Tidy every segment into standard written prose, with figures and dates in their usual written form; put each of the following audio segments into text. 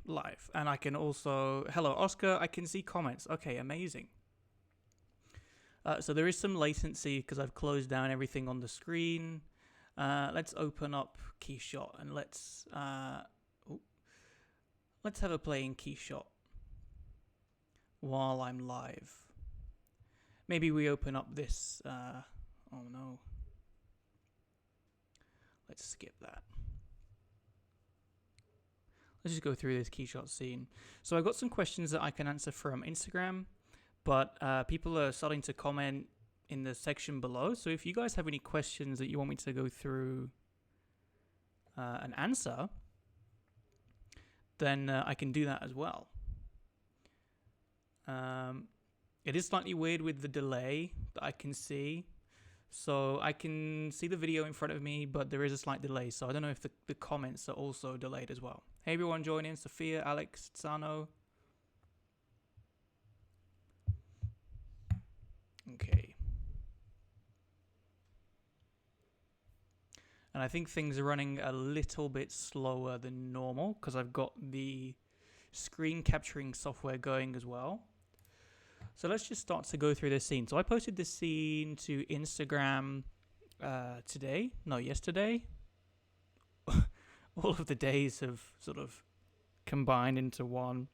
live. And I can also, hello Oscar, I can see comments. Okay, amazing. So there is some latency because I've closed down everything on the screen. Let's open up Keyshot and let's have a play in Keyshot while I'm live. Maybe we open up this. Oh no. Let's skip that. Let's just go through this Keyshot scene. So I got some questions that I can answer from Instagram, but people are starting to comment in the section below. So if you guys have any questions that you want me to go through and answer, then I can do that as well. It is slightly weird with the delay that I can see. So I can see the video in front of me, but there is a slight delay. So I don't know if the comments are also delayed as well. Hey everyone joining, Sophia, Alex, Tsano. Okay. And I think things are running a little bit slower than normal because I've got the screen capturing software going as well. So let's just start to go through this scene. So I posted this scene to Instagram yesterday. All of the days have sort of combined into one.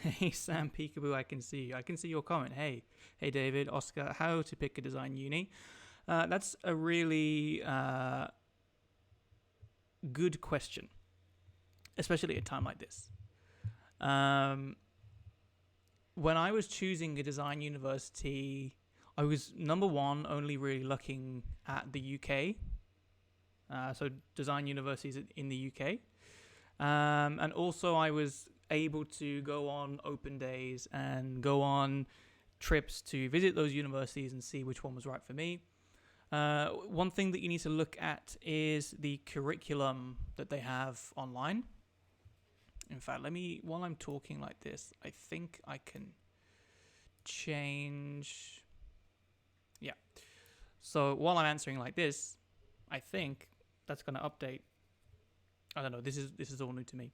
Hey Sam Peekaboo, I can see you. I can see your comment. Hey David, Oscar, how to pick a design uni? That's a really good question, especially at a time like this. When I was choosing a design university, I was number one only really looking at the UK. So design universities in the UK. And also I was able to go on open days and go on trips to visit those universities and see which one was right for me. One thing that you need to look at is the curriculum that they have online. In fact, while I'm talking like this, I think I can change. Yeah. So while I'm answering like this, I think that's going to update. I don't know. This is all new to me.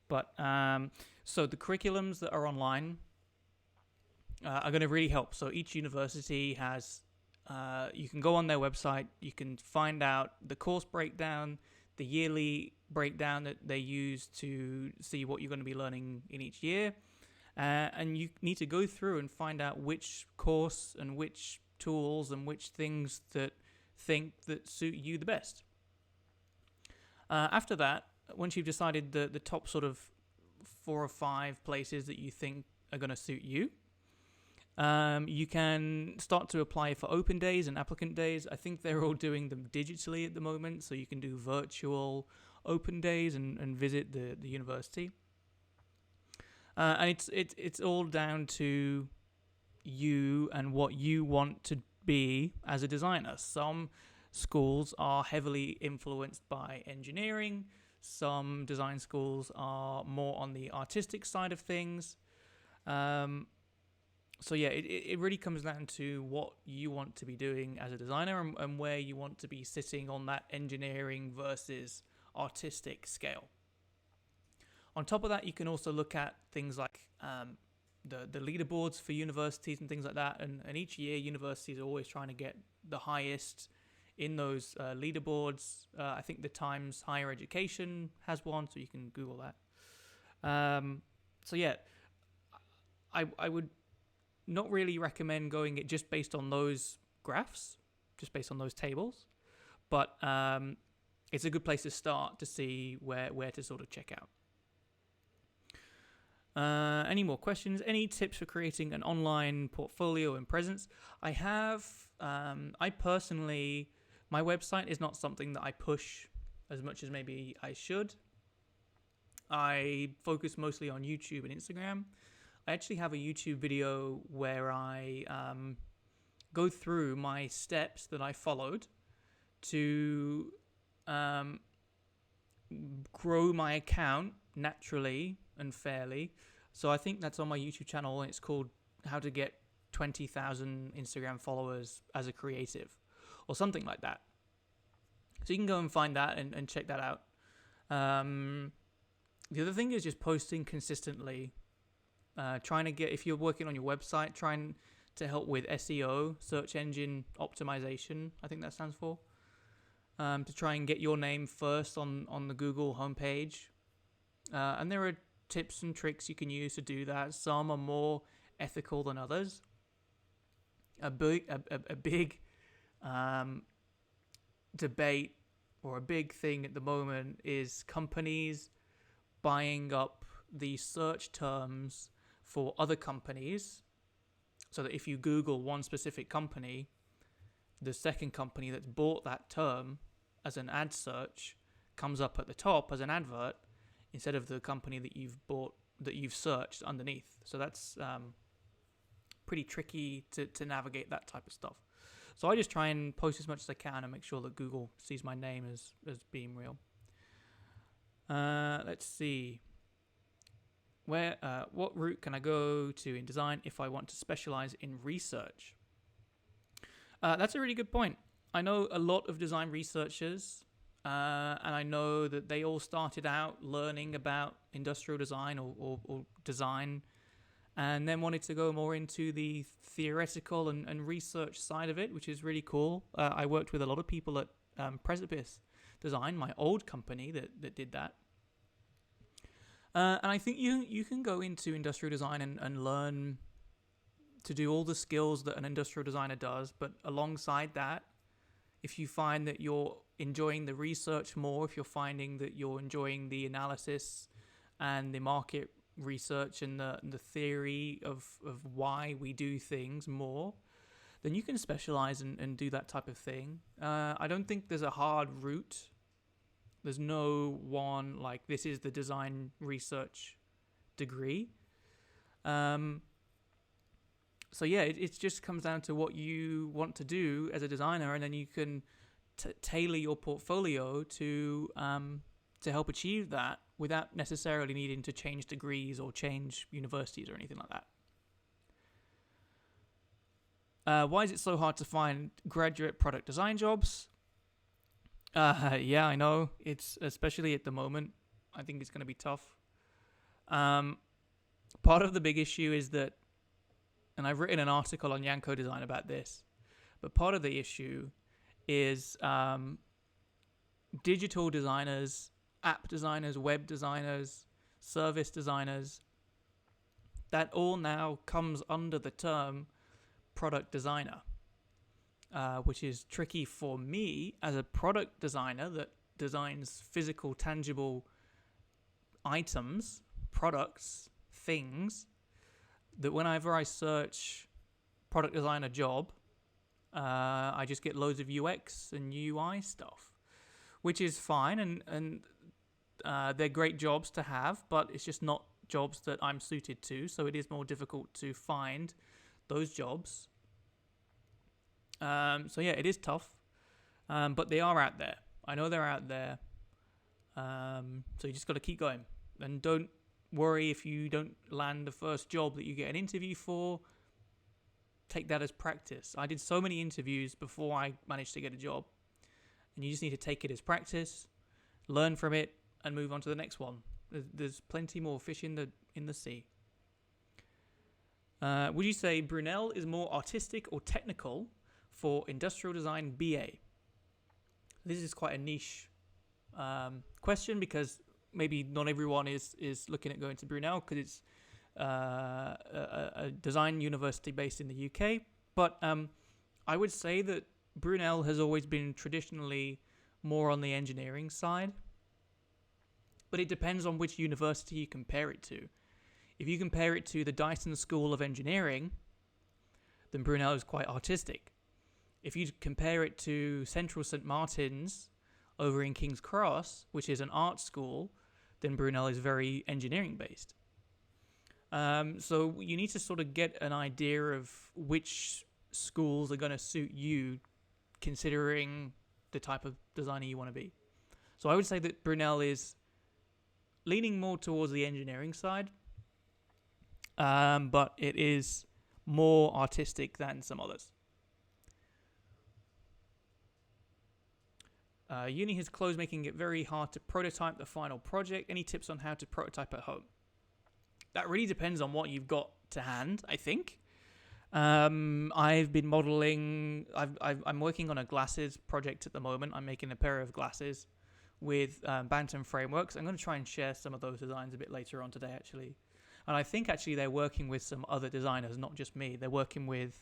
But so the curriculums that are online are going to really help. So each university has, you can go on their website, you can find out the course breakdown, the yearly breakdown that they use to see what you're going to be learning in each year. And you need to go through and find out which course and which tools and which things that suit you the best. After that, once you've decided the top sort of 4 or 5 places that you think are going to suit you, you can start to apply for open days and applicant days. I think they're all doing them digitally at the moment, so you can do virtual open days and visit the university. And it's all down to you and what you want to be as a designer. Some schools are heavily influenced by engineering. Some design schools are more on the artistic side of things. So yeah, it really comes down to what you want to be doing as a designer and where you want to be sitting on that engineering versus artistic scale. On top of that, you can also look at things like the leaderboards for universities and things like that. And each year, universities are always trying to get the highest in those leaderboards. I think the Times Higher Education has one, so you can Google that. So yeah, I would not really recommend going it just based on those graphs, just based on those tables. But it's a good place to start to see where to sort of check out. Any more questions? Any tips for creating an online portfolio and presence? I have. I personally, my website is not something that I push as much as maybe I should. I focus mostly on YouTube and Instagram. I actually have a YouTube video where I go through my steps that I followed to grow my account naturally and fairly. So I think that's on my YouTube channel, and it's called How to Get 20,000 Instagram Followers as a Creative or something like that. So you can go and find that and check that out. The other thing is just posting consistently. Trying to get, if you're working on your website, trying to help with SEO, search engine optimization, I think that stands for. To try and get your name first on the Google homepage. And there are tips and tricks you can use to do that. Some are more ethical than others. A big debate or a big thing at the moment is companies buying up the search terms for other companies, so that if you Google one specific company, the second company that's bought that term as an ad search comes up at the top as an advert instead of the company that you've searched underneath. So that's pretty tricky to navigate that type of stuff. So I just try and post as much as I can and make sure that Google sees my name as being real. Let's see. What route can I go to in design if I want to specialize in research? That's a really good point. I know a lot of design researchers, and I know that they all started out learning about industrial design or design, and then wanted to go more into the theoretical and research side of it, which is really cool. I worked with a lot of people at Precipice Design, my old company that did that. And I think you can go into industrial design and learn to do all the skills that an industrial designer does, but alongside that, if you find that you're enjoying the research more, if you're finding that you're enjoying the analysis and the market research and the theory of why we do things more, then you can specialize and do that type of thing. I don't think there's a hard route. There's no one, like, this is the design research degree. So yeah, it just comes down to what you want to do as a designer, and then you can tailor your portfolio to help achieve that without necessarily needing to change degrees or change universities or anything like that. Why is it so hard to find graduate product design jobs? Yeah, I know. It's, especially at the moment, I think it's going to be tough. Part of the big issue is that, and I've written an article on Yanko Design about this, but part of the issue is digital designers, app designers, web designers, service designers, that all now comes under the term product designer. Which is tricky for me as a product designer that designs physical, tangible items, products, things, that whenever I search product designer job, I just get loads of UX and UI stuff, which is fine, and they're great jobs to have, but it's just not jobs that I'm suited to, so it is more difficult to find those jobs. So yeah, it is tough, but they are out there. I know they're out there. So you just got to keep going, and don't worry if you don't land the first job that you get an interview for. Take that as practice. I did so many interviews before I managed to get a job, and you just need to take it as practice, learn from it, and move on to the next one. There's plenty more fish in the sea. Would you say Brunel is more artistic or technical for industrial design BA? This is quite a niche question, because maybe not everyone is looking at going to Brunel because it's a design university based in the UK. But I would say that Brunel has always been traditionally more on the engineering side. But it depends on which university you compare it to. If you compare it to the Dyson School of Engineering, then Brunel is quite artistic. If you compare it to Central St. Martin's over in King's Cross, which is an art school, then Brunel is very engineering based. So you need to sort of get an idea of which schools are going to suit you, considering the type of designer you want to be. So I would say that Brunel is leaning more towards the engineering side, but it is more artistic than some others. Uni has closed, making it very hard to prototype the final project. Any tips on how to prototype at home? That really depends on what you've got to hand, I think. I've been modeling. I'm working on a glasses project at the moment. I'm making a pair of glasses with Bantam frameworks. I'm going to try and share some of those designs a bit later on today, actually. And I think actually they're working with some other designers, not just me. They're working with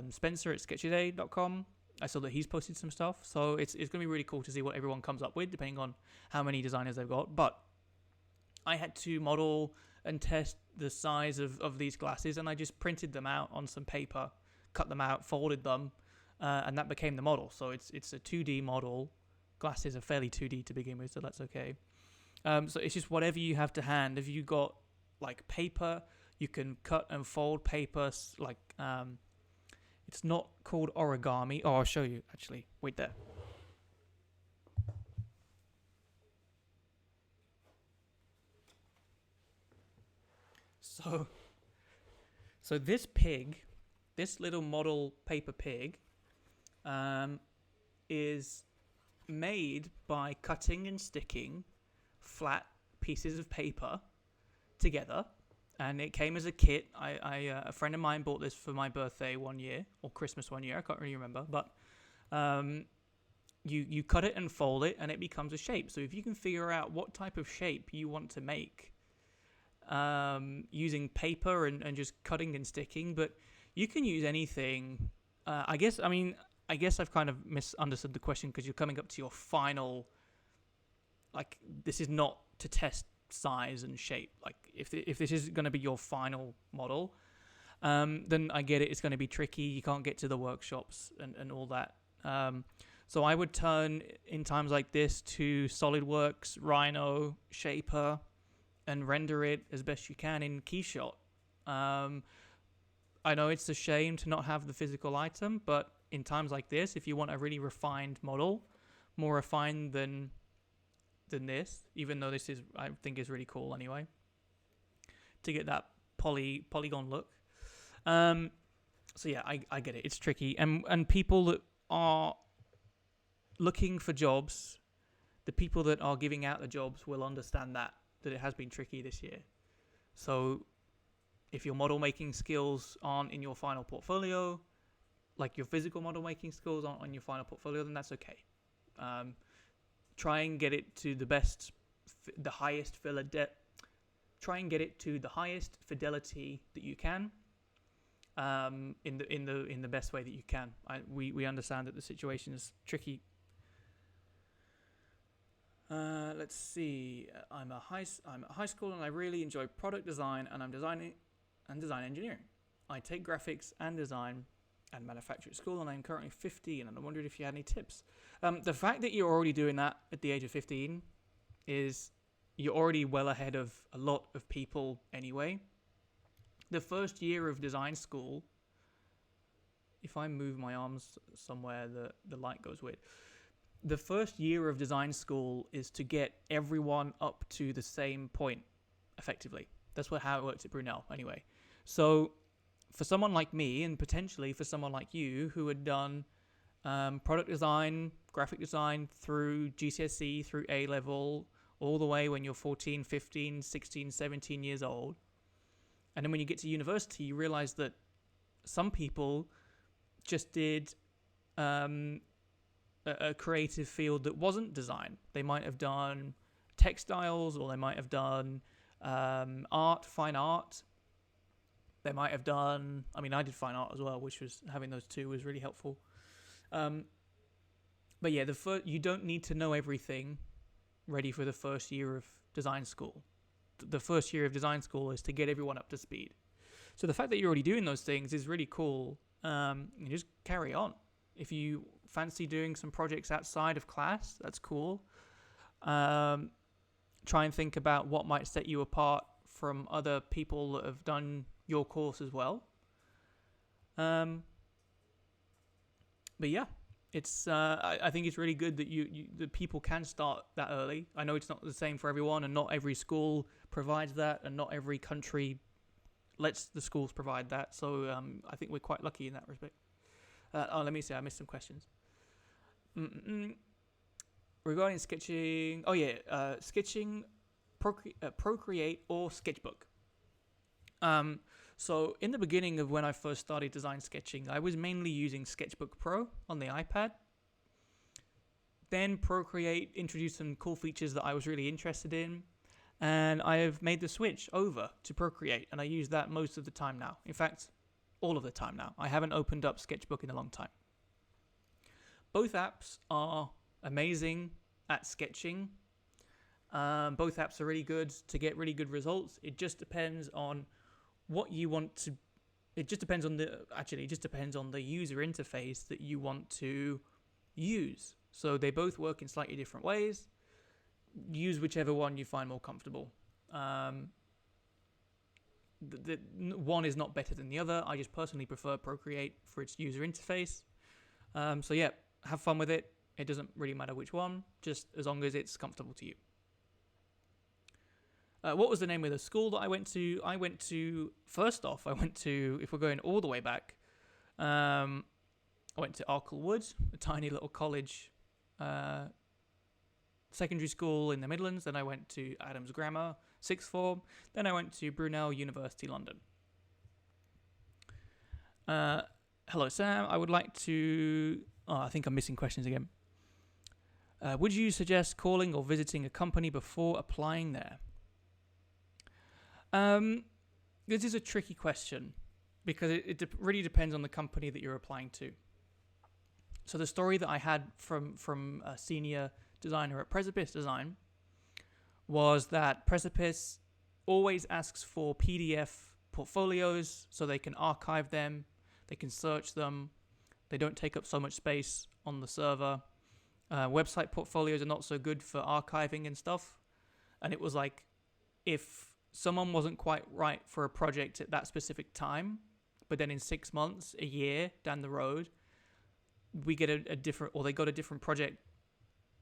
Spencer at sketchaday.com. I saw that he's posted some stuff. So it's going to be really cool to see what everyone comes up with, depending on how many designers they've got. But I had to model and test the size of these glasses, and I just printed them out on some paper, cut them out, folded them, and that became the model. So it's a 2D model. Glasses are fairly 2D to begin with, so that's okay. So it's just whatever you have to hand. If you got like paper, you can cut and fold paper. Like it's not called origami. Oh, I'll show you actually. Wait there. So this pig, this little model paper pig, is made by cutting and sticking flat pieces of paper together, and it came as a kit. A friend of mine bought this for my birthday one year, or Christmas one year. I can't really remember, but you cut it and fold it, and it becomes a shape. So if you can figure out what type of shape you want to make, using paper and just cutting and sticking, but you can use anything. I guess I've kind of misunderstood the question, because you're coming up to your final, like, this is not to test size and shape. Like, if this is going to be your final model, then I get it. It's going to be tricky. You can't get to the workshops and all that. So I would turn in times like this to SolidWorks, Rhino, Shaper, and render it as best you can in KeyShot. I know it's a shame to not have the physical item, but in times like this, if you want a really refined model, more refined than this, even though this is, I think, is really cool anyway, to get that polygon look. So yeah, I get it. It's tricky, and people that are looking for jobs, the people that are giving out the jobs will understand that it has been tricky this year. So if your model making skills aren't in your final portfolio, like your physical model making skills aren't on your final portfolio, then that's okay. Try and get it to the highest fidelity that you can, in the best way that you can. We understand that the situation is tricky. Let's see. I'm a high school, and I really enjoy product design, and I'm design engineering. I take graphics and design and manufacture at school, and I'm currently 15, and I wondered if you had any tips. The fact that you're already doing that at the age of 15 is you're already well ahead of a lot of people anyway. The first year of design school, if I move my arms somewhere, the light goes weird. The first year of design school is to get everyone up to the same point, effectively. That's how it works at Brunel, anyway. So for someone like me, and potentially for someone like you, who had done product design, graphic design through GCSE, through A-level, all the way when you're 14, 15, 16, 17 years old, and then when you get to university, you realize that some people just did a creative field that wasn't design. They might have done textiles, or they might have done fine art. They might have done, I did fine art as well, which was, having those two was really helpful. But yeah, you don't need to know everything ready for the first year of design school. The first year of design school is to get everyone up to speed. So the fact that you're already doing those things is really cool. You just carry on. If you fancy doing some projects outside of class, that's cool. Try and think about what might set you apart from other people that have done your course as well. But yeah, it's I think it's really good that that people can start that early. I know it's not the same for everyone, and not every school provides that, and not every country lets the schools provide that. So I think we're quite lucky in that respect. Let me see. I missed some questions. regarding sketching, sketching, Procreate or Sketchbook. So in the beginning of when I first started design sketching, I was mainly using Sketchbook Pro on the iPad. Then Procreate introduced some cool features that I was really interested in, and I have made the switch over to Procreate, and I use that most of the time now. In fact, all of the time now. I haven't opened up Sketchbook in a long time. Both apps are amazing at sketching. Both apps are really good to get really good results. It just depends on what you want to. It just depends on the user interface that you want to use. So they both work in slightly different ways. Use whichever one you find more comfortable. One is not better than the other. I just personally prefer Procreate for its user interface. So yeah, have fun with it. It doesn't really matter which one, just as long as it's comfortable to you. What was the name of the school that I went to? First off, if we're going all the way back, I went to Arklewood, a tiny little college, secondary school in the Midlands. Then I went to Adams Grammar, sixth form. Then I went to Brunel University, London. Hello, Sam. I would like to... Oh, I think I'm missing questions again. Would you suggest calling or visiting a company before applying there? This is a tricky question because it really depends on the company that you're applying to. So the story that I had from a senior designer at Precipice Design was that Precipice always asks for PDF portfolios so they can archive them, they can search them, they don't take up so much space on the server. Website portfolios are not so good for archiving and stuff. And it was like, if someone wasn't quite right for a project at that specific time, but then in 6 months, a year down the road, we get a different, or they got a different project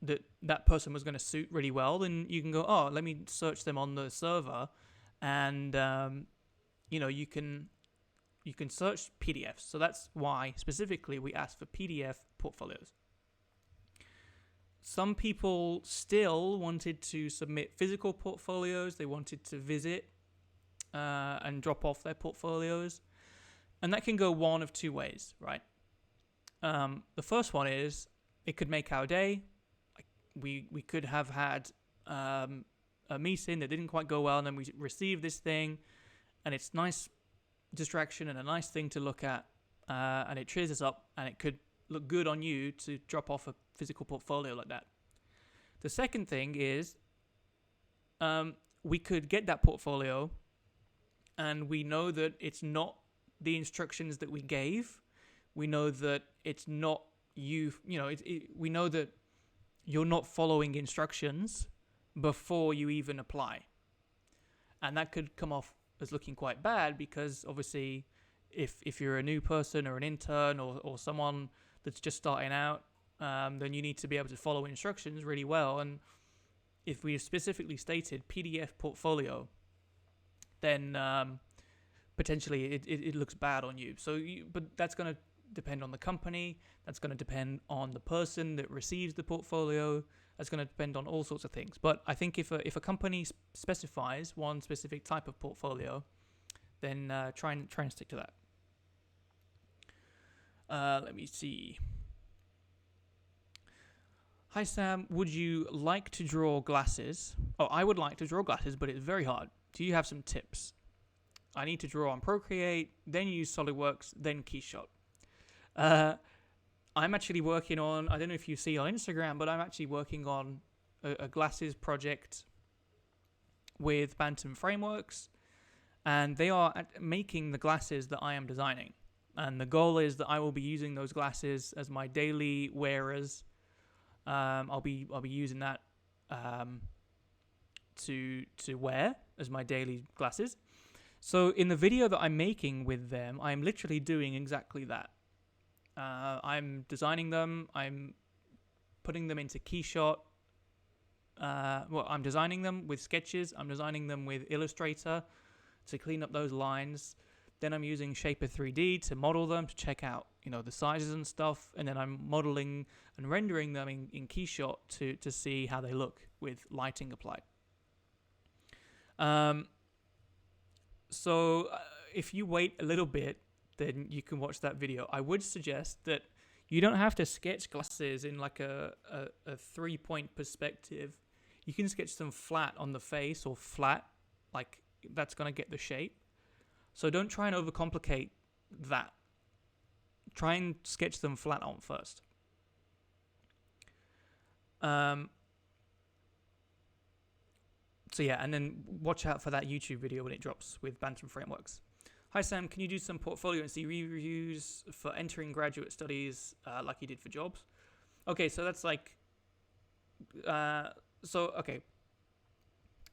that person was going to suit really well, then you can go, oh, let me search them on the server, and you can search PDFs. So that's why specifically we ask for PDF portfolios. Some people still wanted to submit physical portfolios. They wanted to visit and drop off their portfolios. And that can go one of two ways, right? The first one is it could make our day. We could have had a meeting that didn't quite go well, and then we received this thing, and it's nice distraction and a nice thing to look at, and it cheers us up, and it could look good on you to drop off a physical portfolio like that. The second thing is we could get that portfolio and we know that it's not the instructions that we gave. We know that it's not you, we know that you're not following instructions before you even apply. And that could come off as looking quite bad because obviously if you're a new person or an intern or someone that's just starting out, then you need to be able to follow instructions really well. And if we specifically stated PDF portfolio, then potentially it looks bad on you. But that's going to depend on the company. That's going to depend on the person that receives the portfolio. That's going to depend on all sorts of things. But I think if a company specifies one specific type of portfolio, then try and stick to that. Let me see. Hi Sam, would you like to draw glasses? Oh, I would like to draw glasses, but it's very hard. Do you have some tips? I need to draw on Procreate, then use SolidWorks, then Keyshot. I'm actually working on, I don't know if you see on Instagram, but I'm actually working on a glasses project with Bantam Frameworks, and they are making the glasses that I am designing. And the goal is that I will be using those glasses as my daily wearers. I'll be using that to wear as my daily glasses. So in the video that I'm making with them, I'm literally doing exactly that. I'm designing them. I'm putting them into Keyshot. I'm designing them with sketches. I'm designing them with Illustrator to clean up those lines. Then I'm using Shaper 3D to model them, to check out the sizes and stuff, and then I'm modeling and rendering them in Keyshot to see how they look with lighting applied. So if you wait a little bit, then you can watch that video. I would suggest that you don't have to sketch glasses in like a 3-point perspective. You can sketch them flat on the face or flat, like that's going to get the shape. So don't try and overcomplicate that. Try and sketch them flat on first. So yeah, and then watch out for that YouTube video when it drops with Bantam Frameworks. Hi Sam, can you do some portfolio and CV reviews for entering graduate studies like you did for jobs? Okay, so that's like, okay.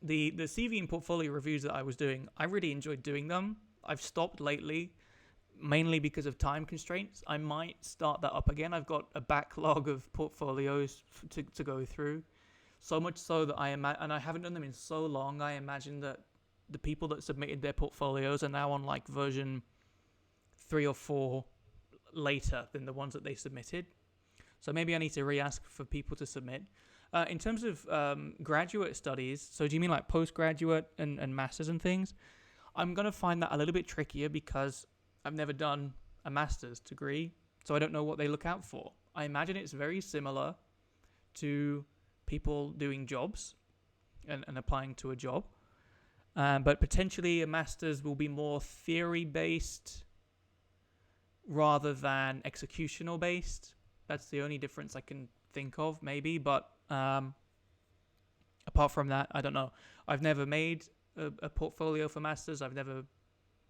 The CV and portfolio reviews that I was doing, I really enjoyed doing them. I've stopped lately, mainly because of time constraints. I might start that up again. I've got a backlog of portfolios to go through. So much so that and I haven't done them in so long, I imagine that the people that submitted their portfolios are now on like version 3 or 4 later than the ones that they submitted. So maybe I need to re-ask for people to submit. In terms of graduate studies, so do you mean like postgraduate and masters and things? I'm going to find that a little bit trickier because I've never done a master's degree, so I don't know what they look out for. I imagine it's very similar to people doing jobs and applying to a job. But potentially a master's will be more theory-based rather than executional-based. That's the only difference I can think of, maybe. But apart from that, I don't know. I've never made a portfolio for masters. I've never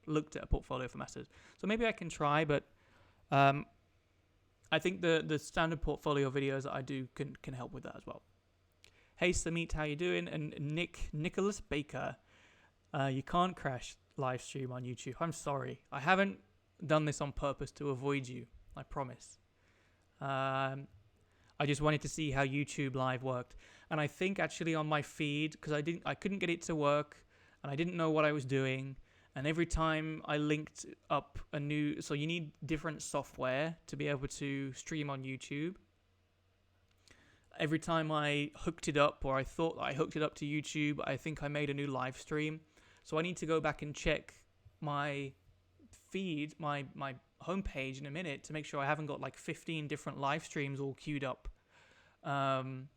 looked at a portfolio for masters. So maybe I can try, but I think the standard portfolio videos that I do can help with that as well. Hey, Samit, how you doing? And Nicholas Baker. You can't crash live stream on YouTube. I'm sorry. I haven't done this on purpose to avoid you. I promise. I just wanted to see how YouTube Live worked. And I think actually on my feed, because I couldn't get it to work, and I didn't know what I was doing. And every time I linked up so you need different software to be able to stream on YouTube. Every time I hooked it up, or I thought I hooked it up to YouTube, I think I made a new live stream. So I need to go back and check my feed, my homepage in a minute to make sure I haven't got like 15 different live streams all queued up. And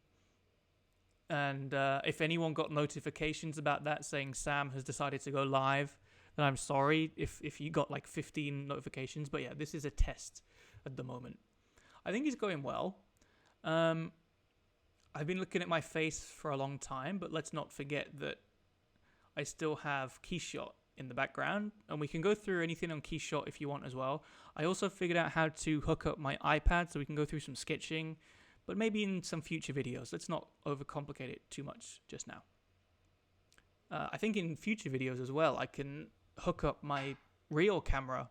if anyone got notifications about that saying Sam has decided to go live, then I'm sorry if you got like 15 notifications. But yeah, this is a test at the moment. I think it's going well. I've been looking at my face for a long time, but let's not forget that I still have Keyshot in the background, and we can go through anything on Keyshot if you want as well. I also figured out how to hook up my iPad so we can go through some sketching, but maybe in some future videos. Let's not overcomplicate it too much just now. I think in future videos as well, I can hook up my real camera,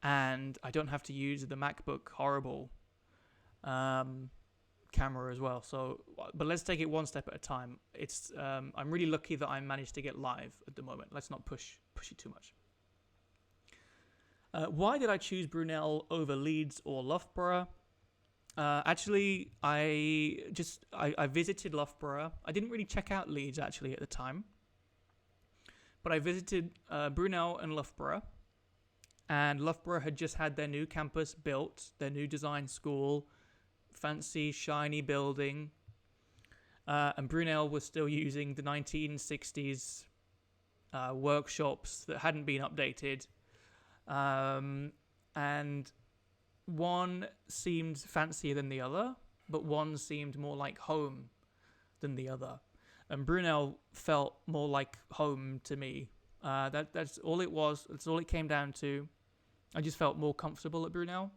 and I don't have to use the MacBook horrible camera as well. So, but let's take it one step at a time. It's I'm really lucky that I managed to get live at the moment. Let's not push it too much. Why did I choose Brunel over Leeds or Loughborough? Actually, I visited Loughborough. I didn't really check out Leeds actually at the time, but I visited Brunel and Loughborough. And Loughborough had just had their new campus built, their new design school, fancy, shiny building. And Brunel was still using the 1960s workshops that hadn't been updated. And one seemed fancier than the other, but one seemed more like home than the other. And Brunel felt more like home to me. That's all it was. That's all it came down to. I just felt more comfortable at Brunel.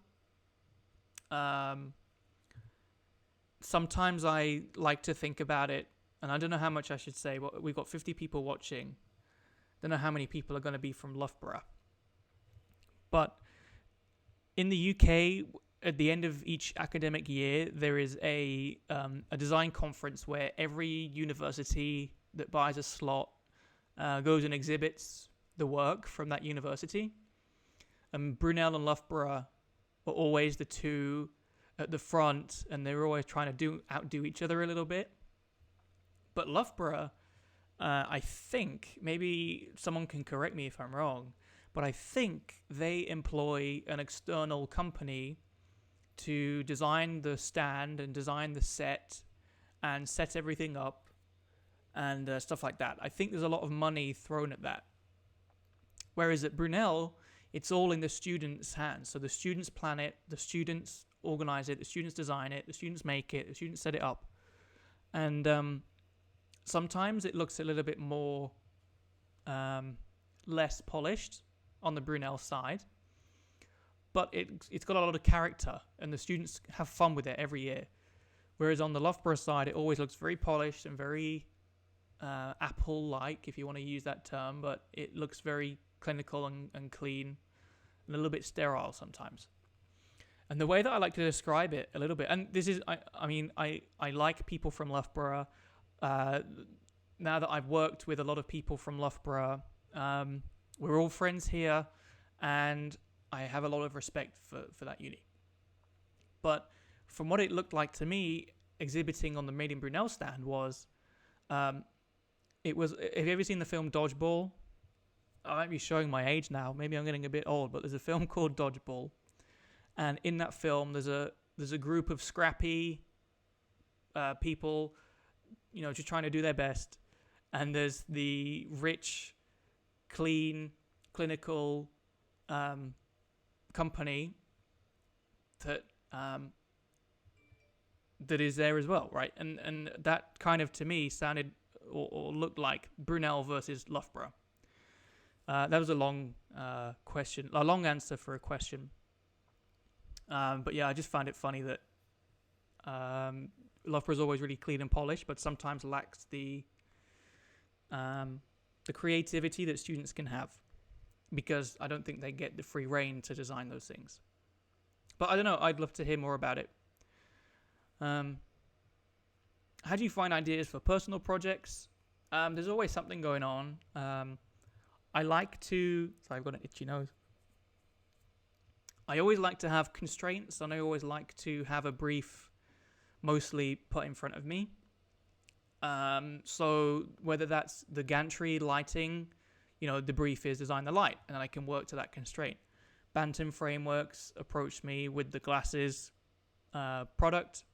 Sometimes I like to think about it, and I don't know how much I should say, but we've got 50 people watching. Don't know how many people are going to be from Loughborough. But in the UK, at the end of each academic year, there is a design conference where every university that buys a slot goes and exhibits the work from that university. And Brunel and Loughborough were always the two at the front, and they were always trying to outdo each other a little bit. But Loughborough, I think, maybe someone can correct me if I'm wrong, but I think they employ an external company to design the stand and design the set and set everything up and stuff like that. I think there's a lot of money thrown at that. Whereas at Brunel, it's all in the students' hands. So the students plan it, the students organize it, the students design it, the students make it, the students set it up. And sometimes it looks a little bit more less polished on the Brunel side, but it's got a lot of character, and the students have fun with it every year. Whereas on the Loughborough side, it always looks very polished and very Apple-like, if you want to use that term, but it looks very clinical and clean, and a little bit sterile sometimes. And the way that I like to describe it a little bit, and this is, I like people from Loughborough. Now that I've worked with a lot of people from Loughborough, we're all friends here, and I have a lot of respect for that uni. But from what it looked like to me, exhibiting on the Made in Brunel stand was, have you ever seen the film Dodgeball? I might be showing my age now. Maybe I'm getting a bit old, but there's a film called Dodgeball, and in that film, there's a group of scrappy people, just trying to do their best, and there's the rich, clean, clinical company that is there as well, right? And that kind of, to me, sounded or looked like Brunel versus Loughborough. That was a long answer for a question. But yeah, I just find it funny that Loughborough is always really clean and polished, but sometimes lacks the creativity that students can have, because I don't think they get the free reign to design those things. But I don't know. I'd love to hear more about it. How do you find ideas for personal projects? There's always something going on. I like to... Sorry, I've got an itchy nose. I always like to have constraints, and I always like to have a brief mostly put in front of me. So whether that's the gantry lighting, the brief is design the light, and then I can work to that constraint. Bantam Frameworks approached me with the glasses product,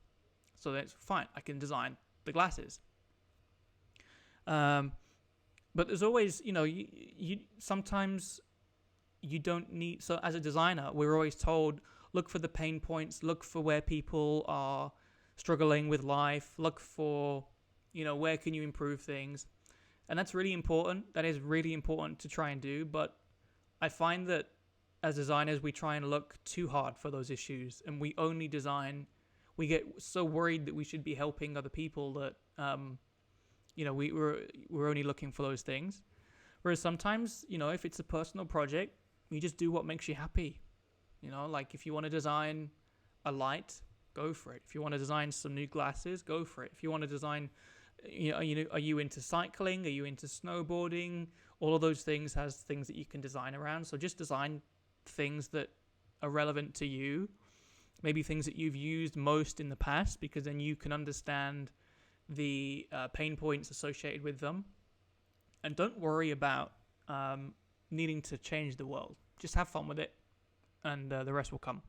so that's fine. I can design the glasses. But there's always, you sometimes you don't need. So as a designer, we're always told, look for the pain points, look for where people are struggling with life, look for, where can you improve things. And that's really important. That is really important to try and do. But I find that as designers, we try and look too hard for those issues, and we only design. We get so worried that we should be helping other people that, we're only looking for those things. Whereas sometimes, if it's a personal project, you just do what makes you happy. Like if you want to design a light, go for it. If you want to design some new glasses, go for it. If you want to design, are you into cycling? Are you into snowboarding? All of those things has things that you can design around. So just design things that are relevant to you. Maybe things that you've used most in the past, because then you can understand the pain points associated with them. And don't worry about needing to change the world. Just have fun with it, and the rest will come.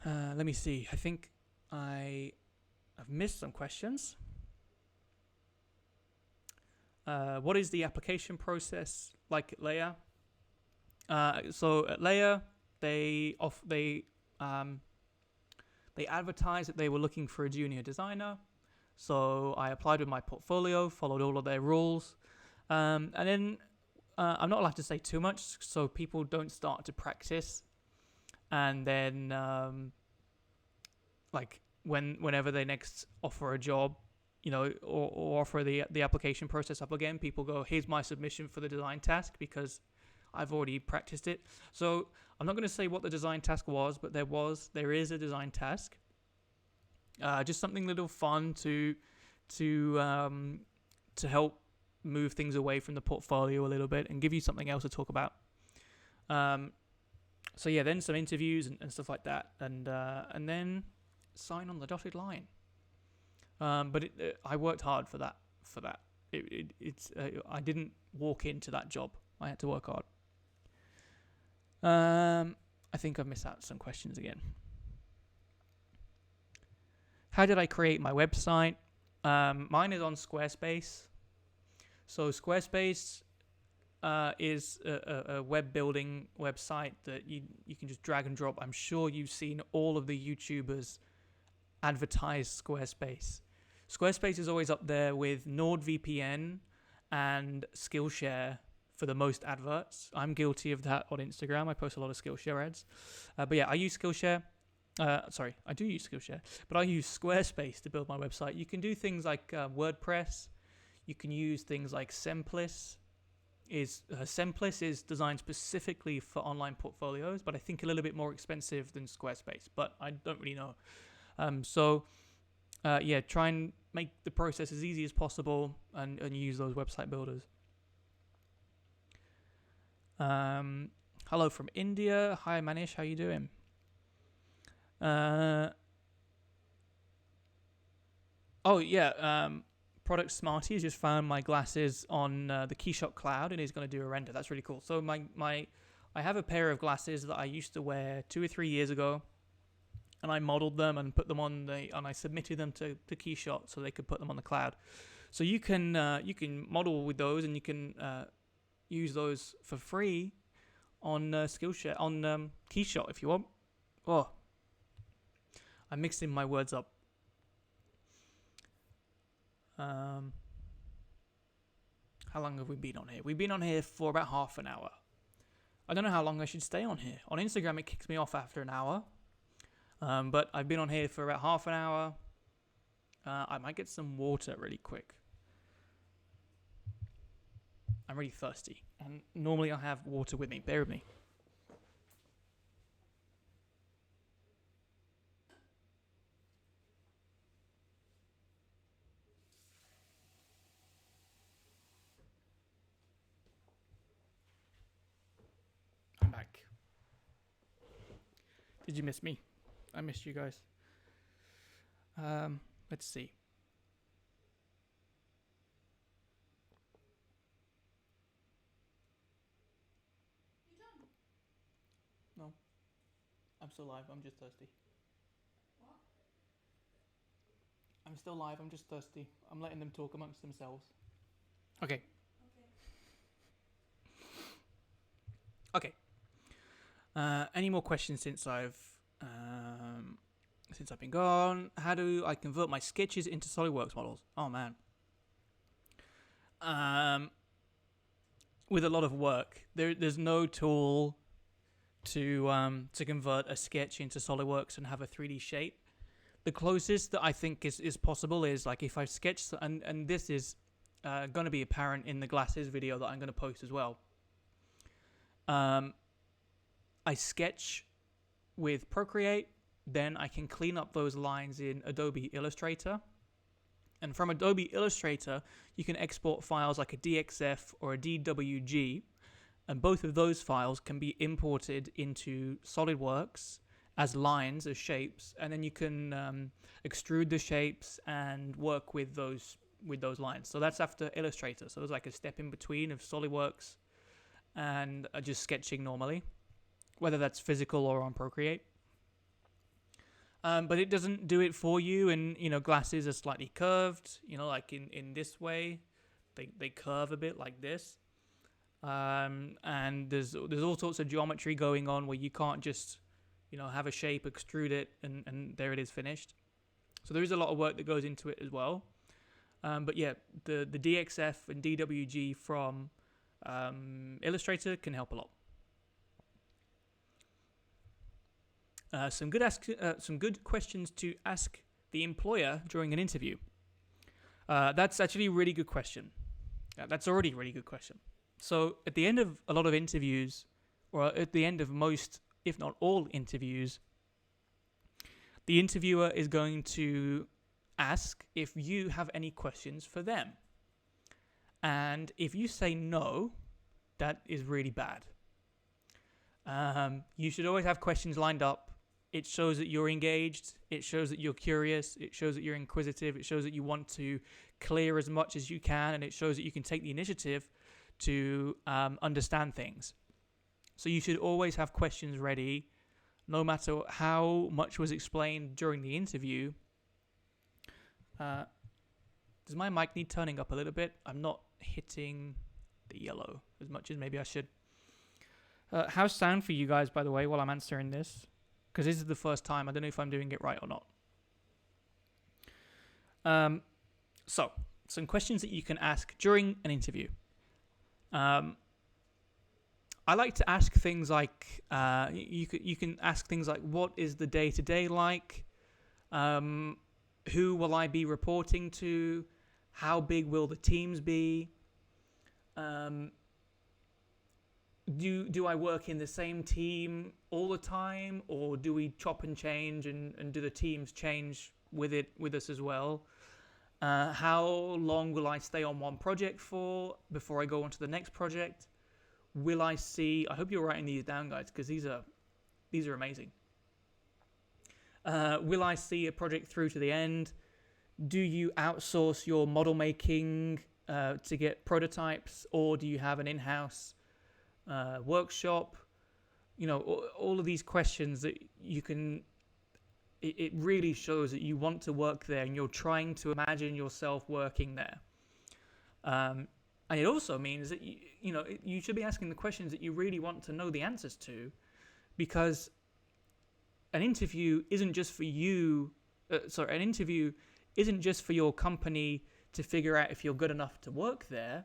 Let me see. I think I've missed some questions. What is the application process like at Leia? So at Leia, they advertised that they were looking for a junior designer. So I applied with my portfolio, followed all of their rules. And then I'm not allowed to say too much, so people don't start to practice. And then, whenever they next offer a job, or offer the application process up again, people go, here's my submission for the design task, because I've already practiced it. So I'm not going to say what the design task was, but there is a design task. Just something little fun to help move things away from the portfolio a little bit and give you something else to talk about. So yeah, then some interviews and stuff like that, and then sign on the dotted line. But I worked hard for that. I didn't walk into that job. I had to work hard. I think I've missed out some questions again. How did I create my website? Mine is on Squarespace. So Squarespace is a web building website that you can just drag and drop. I'm sure you've seen all of the YouTubers advertise Squarespace. Squarespace is always up there with NordVPN and Skillshare for the most adverts. I'm guilty of that on Instagram. I post a lot of Skillshare ads. But yeah, I use Skillshare. I do use Skillshare, but I use Squarespace to build my website. You can do things like WordPress. You can use things like Semplis. Semplis is designed specifically for online portfolios, but I think a little bit more expensive than Squarespace, but I don't really know. Try and make the process as easy as possible and use those website builders. Hello from India. Hi Manish, how you doing? Product Smarty has just found my glasses on the Keyshot Cloud and is going to do a render. That's really cool. So I have a pair of glasses that I used to wear 2 or 3 years ago, and I modeled them and put them and I submitted them to Keyshot so they could put them on the cloud. So you can model with those, and you can use those for free on Skillshare on Keyshot if you want. Oh, I'm mixing my words up. How long have we been on here? We've been on here for about half an hour. I don't know how long I should stay on here. On Instagram, it kicks me off after an hour. But I've been on here for about half an hour. I might get some water really quick. I'm really thirsty. And normally I have water with me. Bear with me. I'm back. Did you miss me? I missed you guys. Let's see. You done? No. I'm still live. I'm just thirsty. What? I'm still live. I'm just thirsty. I'm letting them talk amongst themselves. Okay. Okay. Any more questions since I've been gone? How do I convert my sketches into SolidWorks models? Oh man. With a lot of work, there's no tool to convert a sketch into SolidWorks and have a 3D shape. The closest that I think is possible is like if I sketch, and this is going to be apparent in the glasses video that I'm going to post as well. I sketch with Procreate, then I can clean up those lines in Adobe Illustrator. And from Adobe Illustrator, you can export files like a DXF or a DWG, and both of those files can be imported into SolidWorks as lines, as shapes, and then you can extrude the shapes and work with those lines. So that's after Illustrator. So there's like a step in between of SolidWorks and just sketching normally, whether that's physical or on Procreate. But it doesn't do it for you, and glasses are slightly curved, like in this way, they curve a bit like this. And there's all sorts of geometry going on where you can't just have a shape, extrude it, and there it is finished. So there is a lot of work that goes into it as well. But yeah, the DXF and DWG from Illustrator can help a lot. Some good questions to ask the employer during an interview. That's actually a really good question. That's already a really good question. So at the end of a lot of interviews, or at the end of most, if not all interviews, the interviewer is going to ask if you have any questions for them. And if you say no, that is really bad. You should always have questions lined up. It shows that you're engaged. It shows that you're curious. It shows that you're inquisitive. It shows that you want to clear as much as you can, and it shows that you can take the initiative to understand things. So you should always have questions ready, no matter how much was explained during the interview. Does my mic need turning up a little bit? I'm not hitting the yellow as much as maybe I should. How's sound for you guys, by the way, while I'm answering this? Because this is the first time. I don't know if I'm doing it right or not. So, some questions that you can ask during an interview. I like to ask things like, you can ask things like, what is the day-to-day like? Who will I be reporting to? How big will the teams be? Do I work in the same team all the time, or do we chop and change, and do the teams change with us as well? How long will I stay on one project for before I go on to the next project? Will I see? I hope you're writing these down, guys, because these are amazing. Will I see a project through to the end? Do you outsource your model making to get prototypes, or do you have an in-house workshop? You know, all of these questions that you can. It really shows that you want to work there, and you're trying to imagine yourself working there. And it also means that you should be asking the questions that you really want to know the answers to, because an interview isn't just for you. An interview isn't just for your company to figure out if you're good enough to work there.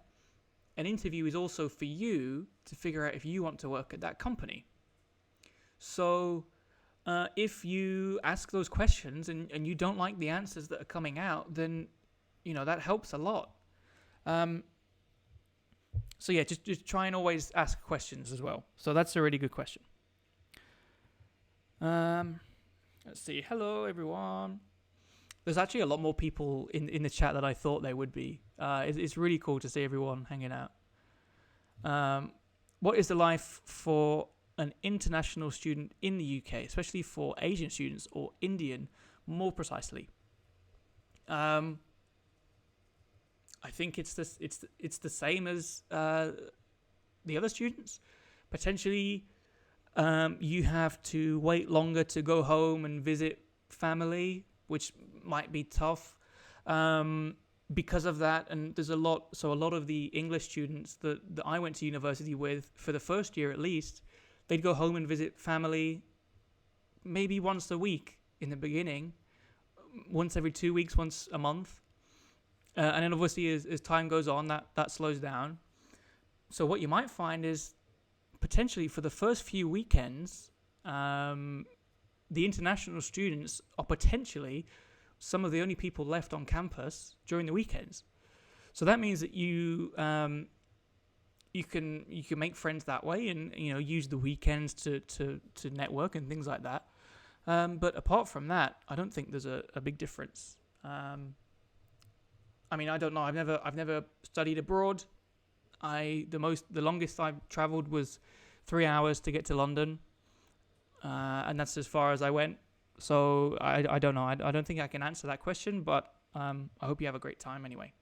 An interview is also for you to figure out if you want to work at that company. So if you ask those questions and you don't like the answers that are coming out, then that helps a lot. So yeah, just try and always ask questions as well. So that's a really good question. Let's see. Hello, everyone. There's actually a lot more people in the chat than I thought there would be. It's really cool to see everyone hanging out. What is the life for an international student in the UK, especially for Asian students or Indian, more precisely? I think it's the same as the other students. Potentially, you have to wait longer to go home and visit family, which might be tough because of that. And there's a lot of the English students that I went to university with, for the first year at least, they'd go home and visit family maybe once a week in the beginning, once every 2 weeks, once a month. And then obviously as time goes on, that slows down. So what you might find is potentially for the first few weekends, the international students are potentially some of the only people left on campus during the weekends. So that means that you can make friends that way, and use the weekends to network and things like that. But apart from that, I don't think there's a big difference. I mean, I don't know. I've never studied abroad. The longest I've traveled was 3 hours to get to London, and that's as far as I went. So I don't know. I don't think I can answer that question, but I hope you have a great time anyway.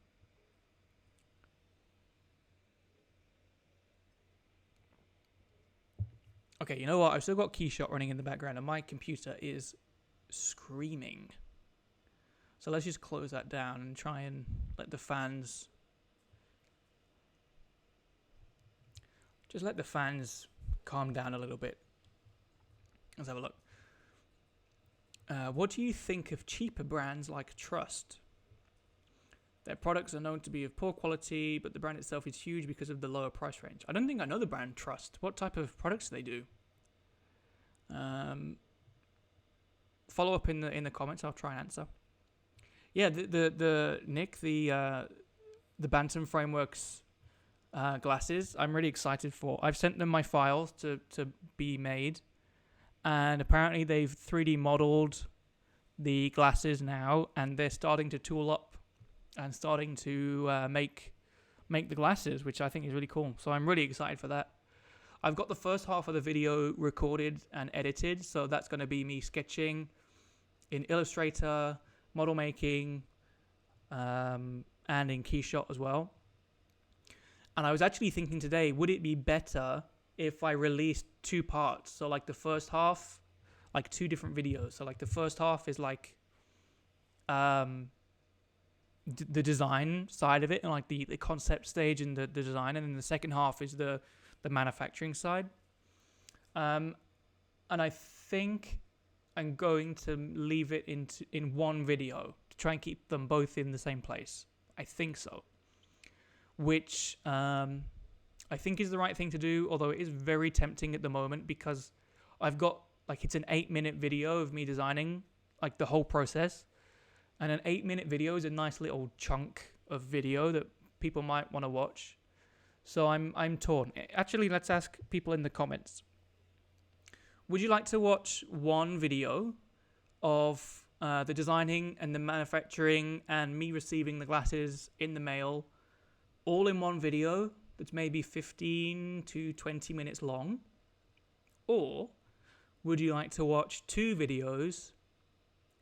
Okay, you know what? I've still got Keyshot running in the background, and my computer is screaming. So let's just close that down and try and let the fans calm down a little bit. Let's have a look. What do you think of cheaper brands like Trust? Their products are known to be of poor quality, but the brand itself is huge because of the lower price range. I don't think I know the brand Trust. What type of products do they do? Follow up in the comments. I'll try and answer. Yeah, the Nick, the Bantam Frameworks glasses, I'm really excited for. I've sent them my files to be made, and apparently they've 3D modeled the glasses now, and they're starting to tool up and starting to make the glasses, which I think is really cool. So I'm really excited for that. I've got the first half of the video recorded and edited, so that's going to be me sketching in Illustrator, model making, and in Keyshot as well. And I was actually thinking today, would it be better if I released 2 parts? So like the first half, like 2 different videos. So like the first half is like the design side of it, and like the concept stage and the design, and then the second half is the manufacturing side. And I think I'm going to leave it in one video to try and keep them both in the same place. I think so. Which I think is the right thing to do, although it is very tempting at the moment because I've got, like, it's an 8-minute video of me designing, like, the whole process. And an 8-minute video is a nice little chunk of video that people might want to watch. So I'm torn. Actually, let's ask people in the comments. Would you like to watch one video of the designing and the manufacturing and me receiving the glasses in the mail all in one video that's maybe 15 to 20 minutes long? Or would you like to watch 2 videos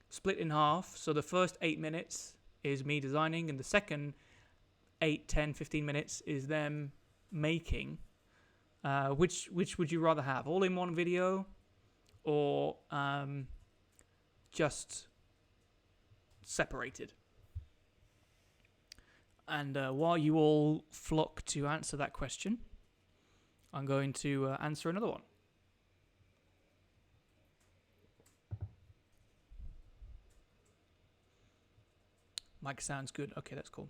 split in half? So the first 8 minutes is me designing, and the second 8, 10, 15 minutes is them making. Which would you rather have? All in one video, or just separated? And while you all flock to answer that question, I'm going to answer another one. Mic sounds good. Okay, that's cool.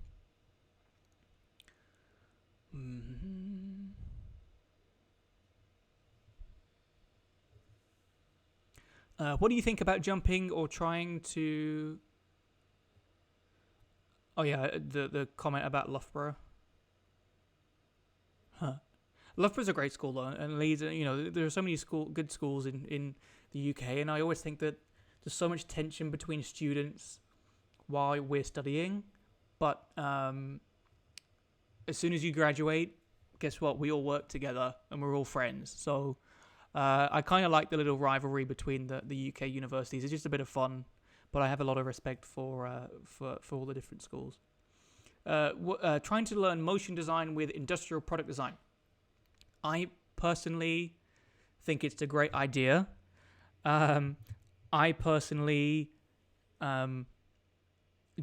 What do you think about jumping or trying to... Oh yeah, the comment about Loughborough. Loughborough's a great school though, and Leeds, there are so many good schools in the UK, and I always think that there's so much tension between students while we're studying, but as soon as you graduate, guess what? We all work together and we're all friends. So I kind of like the little rivalry between the UK universities. It's just a bit of fun, but I have a lot of respect for all the different schools. Trying to learn motion design with industrial product design. I personally think it's a great idea. I personally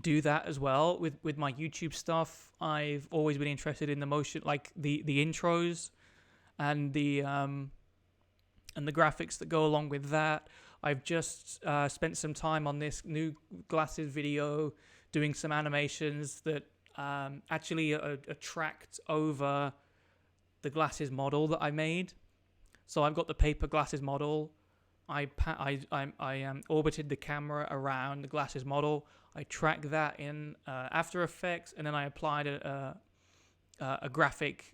do that as well with my YouTube stuff. I've always been interested in the motion, like the intros and the graphics that go along with that. I've just spent some time on this new glasses video doing some animations that actually attract over the glasses model that I made. So I've got the paper glasses model. I orbited the camera around the glasses model. I tracked that in After Effects, and then I applied a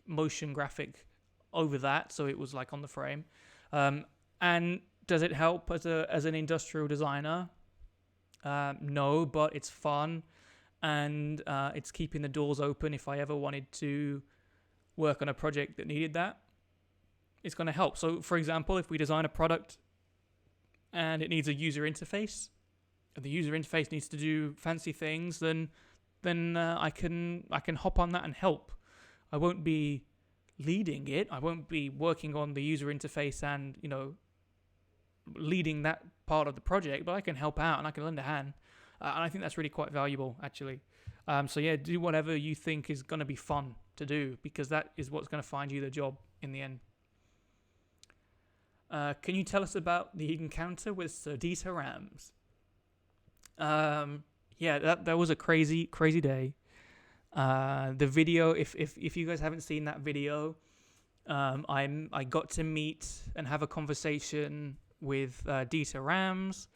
motion graphic over that, so it was like on the frame. And does it help as an industrial designer? No, but it's fun, and it's keeping the doors open if I ever wanted to work on a project that needed that. It's going to help. So, for example, if we design a product and it needs a user interface, and the user interface needs to do fancy things, then I can hop on that and help. I won't be leading it. I won't be working on the user interface and leading that part of the project, but I can help out and I can lend a hand. And I think that's really quite valuable, actually. So yeah, do whatever you think is going to be fun to do, because that is what's going to find you the job in the end. Can you tell us about the encounter with Sir Dieter Rams? Yeah, that was a crazy day. The video, if you guys haven't seen that video, I got to meet and have a conversation with Dieter Rams.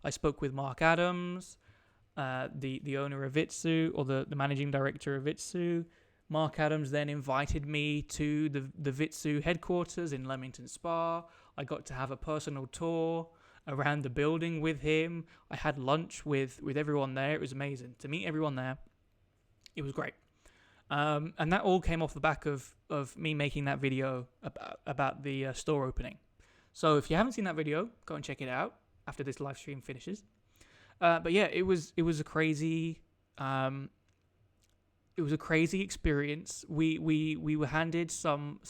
I spoke with Mark Adams, the owner of Vitsu, or the managing director of Vitsu. Mark Adams then invited me to the Vitsu headquarters in Leamington Spa. I got to have a personal tour around the building with him. I had lunch with everyone there. It was amazing to meet everyone there. It was great. And that all came off the back of me making that video about the store opening. So if you haven't seen that video, go and check it out after this live stream finishes. But yeah, it was a crazy experience. We were handed some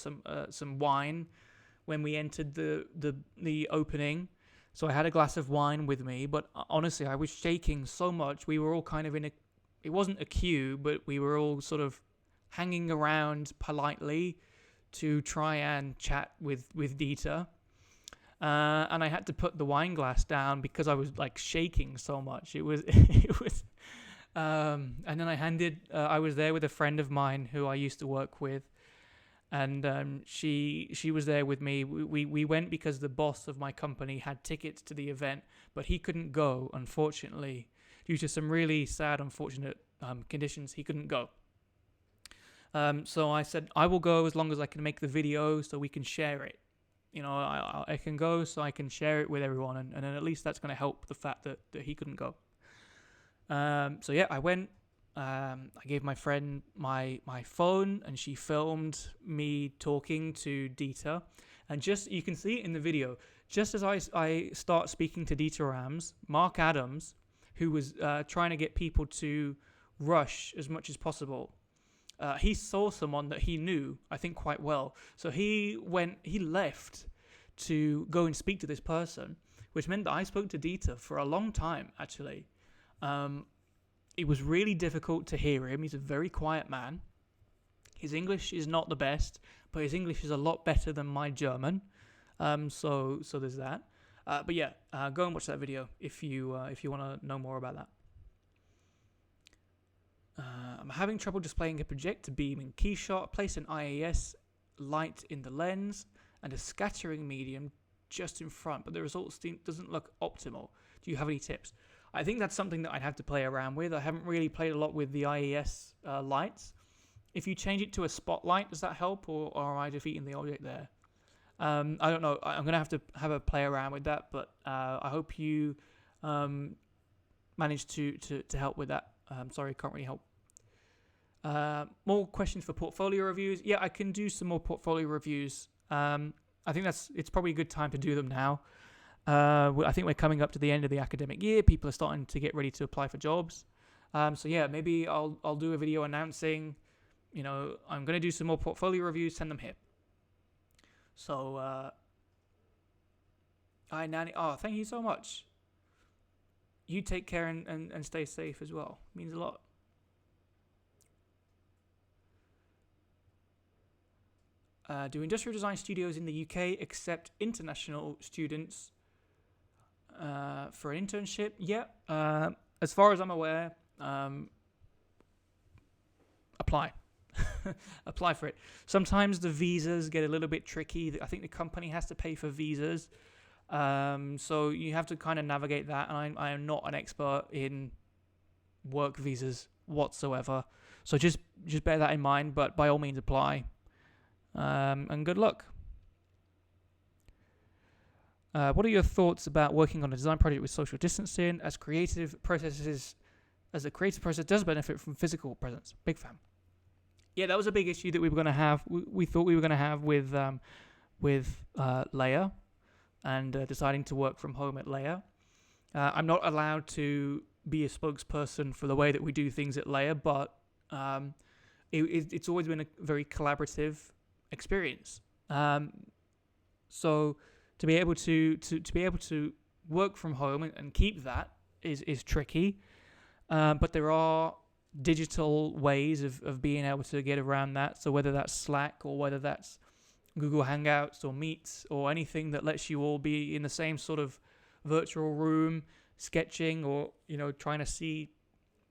wine when we entered the opening. So I had a glass of wine with me, but honestly, I was shaking so much. We were all kind of it wasn't a queue, but we were all sort of hanging around politely to try and chat with Dieter. And I had to put the wine glass down because I was like shaking so much. It was, and then I was there with a friend of mine who I used to work with, and she was there with me. We went because the boss of my company had tickets to the event, but he couldn't go, unfortunately, due to some really sad, unfortunate conditions. He couldn't go. So I said, I will go as long as I can make the video so we can share it. You know, I can go so I can share it with everyone, and then at least that's going to help the fact that he couldn't go. So yeah, I went. I gave my friend my phone, and she filmed me talking to Dieter. And just, you can see it in the video, just as I start speaking to Dieter Rams, Mark Adams, who was trying to get people to rush as much as possible, he saw someone that he knew, I think, quite well. So he left to go and speak to this person, which meant that I spoke to Dieter for a long time, actually. It was really difficult to hear him. He's a very quiet man. His English is not the best, but his English is a lot better than my German. So there's that. But yeah, go and watch that video if you want to know more about that. I'm having trouble displaying a projector beam in Keyshot. Place an IAS light in the lens and a scattering medium just in front, but the results doesn't look optimal. Do you have any tips? I think that's something that I'd have to play around with. I haven't really played a lot with the IAS lights. If you change it to a spotlight, does that help, or am I defeating the object there? I don't know. I'm going to have a play around with that, but I hope you managed to help with that. Sorry, can't really help. More questions for portfolio reviews. Yeah, I can do some more portfolio reviews. I think it's probably a good time to do them now. I think we're coming up to the end of the academic year. People are starting to get ready to apply for jobs. So yeah, maybe I'll do a video announcing, I'm going to do some more portfolio reviews, send them here. So, hi Nanny. Oh, thank you so much. You take care and stay safe as well. It means a lot. Do industrial design studios in the UK accept international students for an internship? Yeah. As far as I'm aware, apply. Apply for it. Sometimes the visas get a little bit tricky. I think the company has to pay for visas. So you have to kind of navigate that. And I am not an expert in work visas whatsoever. So just bear that in mind. But by all means, apply. And good luck. What are your thoughts about working on a design project with social distancing as a creative process does benefit from physical presence? Big fan. Yeah, that was a big issue that we were going to have. We thought we were going to have with Leia and deciding to work from home at Leia. I'm not allowed to be a spokesperson for the way that we do things at Leia, but it's always been a very collaborative experience. So to be able to work from home and keep that is tricky. But there are digital ways of being able to get around that. So whether that's Slack or whether that's Google Hangouts or Meets or anything that lets you all be in the same sort of virtual room sketching, or trying to see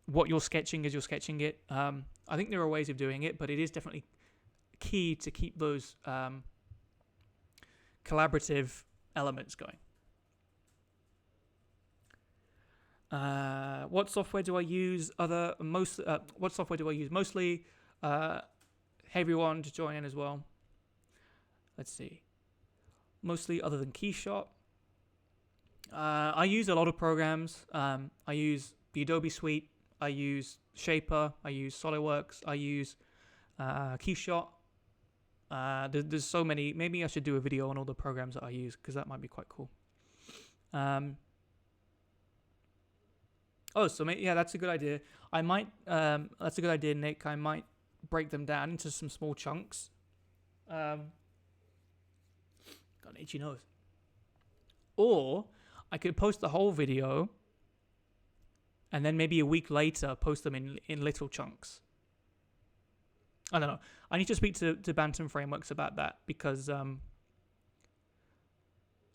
what you're sketching as you're sketching it. I think there are ways of doing it, but it is definitely key to keep those collaborative elements going. What software do I use? What software do I use mostly? Hey everyone, to join in as well. Let's see. Mostly other than Keyshot. I use a lot of programs. I use the Adobe Suite. I use Shaper. I use SolidWorks. I use Keyshot. There's so many. Maybe I should do a video on all the programs that I use, because that might be quite cool. Yeah, that's a good idea. I might. That's a good idea, Nick. I might break them down into some small chunks. Got an itchy nose. Or I could post the whole video, and then maybe a week later post them in little chunks. I don't know. I need to speak to Bantam Frameworks about that, because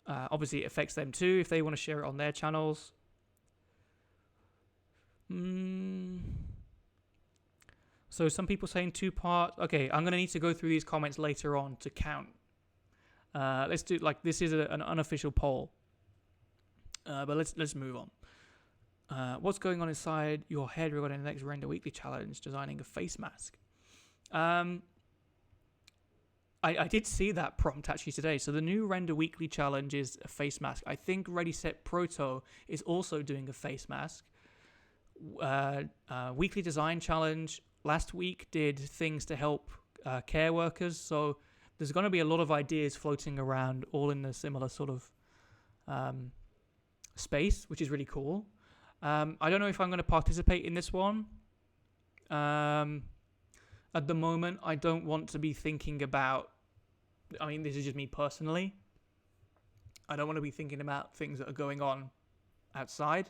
obviously it affects them too if they want to share it on their channels. So some people saying 2 parts. Okay, I'm going to need to go through these comments later on to count. Let's do, like, this is an unofficial poll. But let's move on. What's going on inside your head regarding the next Render Weekly challenge, designing a face mask? I did see that prompt actually today. So the new Render Weekly challenge is a face mask. I think Ready Set Proto is also doing a face mask. Weekly Design Challenge last week did things to help care workers. So there's going to be a lot of ideas floating around, all in a similar sort of space, which is really cool. I don't know if I'm going to participate in this one. At the moment, I don't want to be thinking about, I mean, this is just me personally. I don't want to be thinking about things that are going on outside.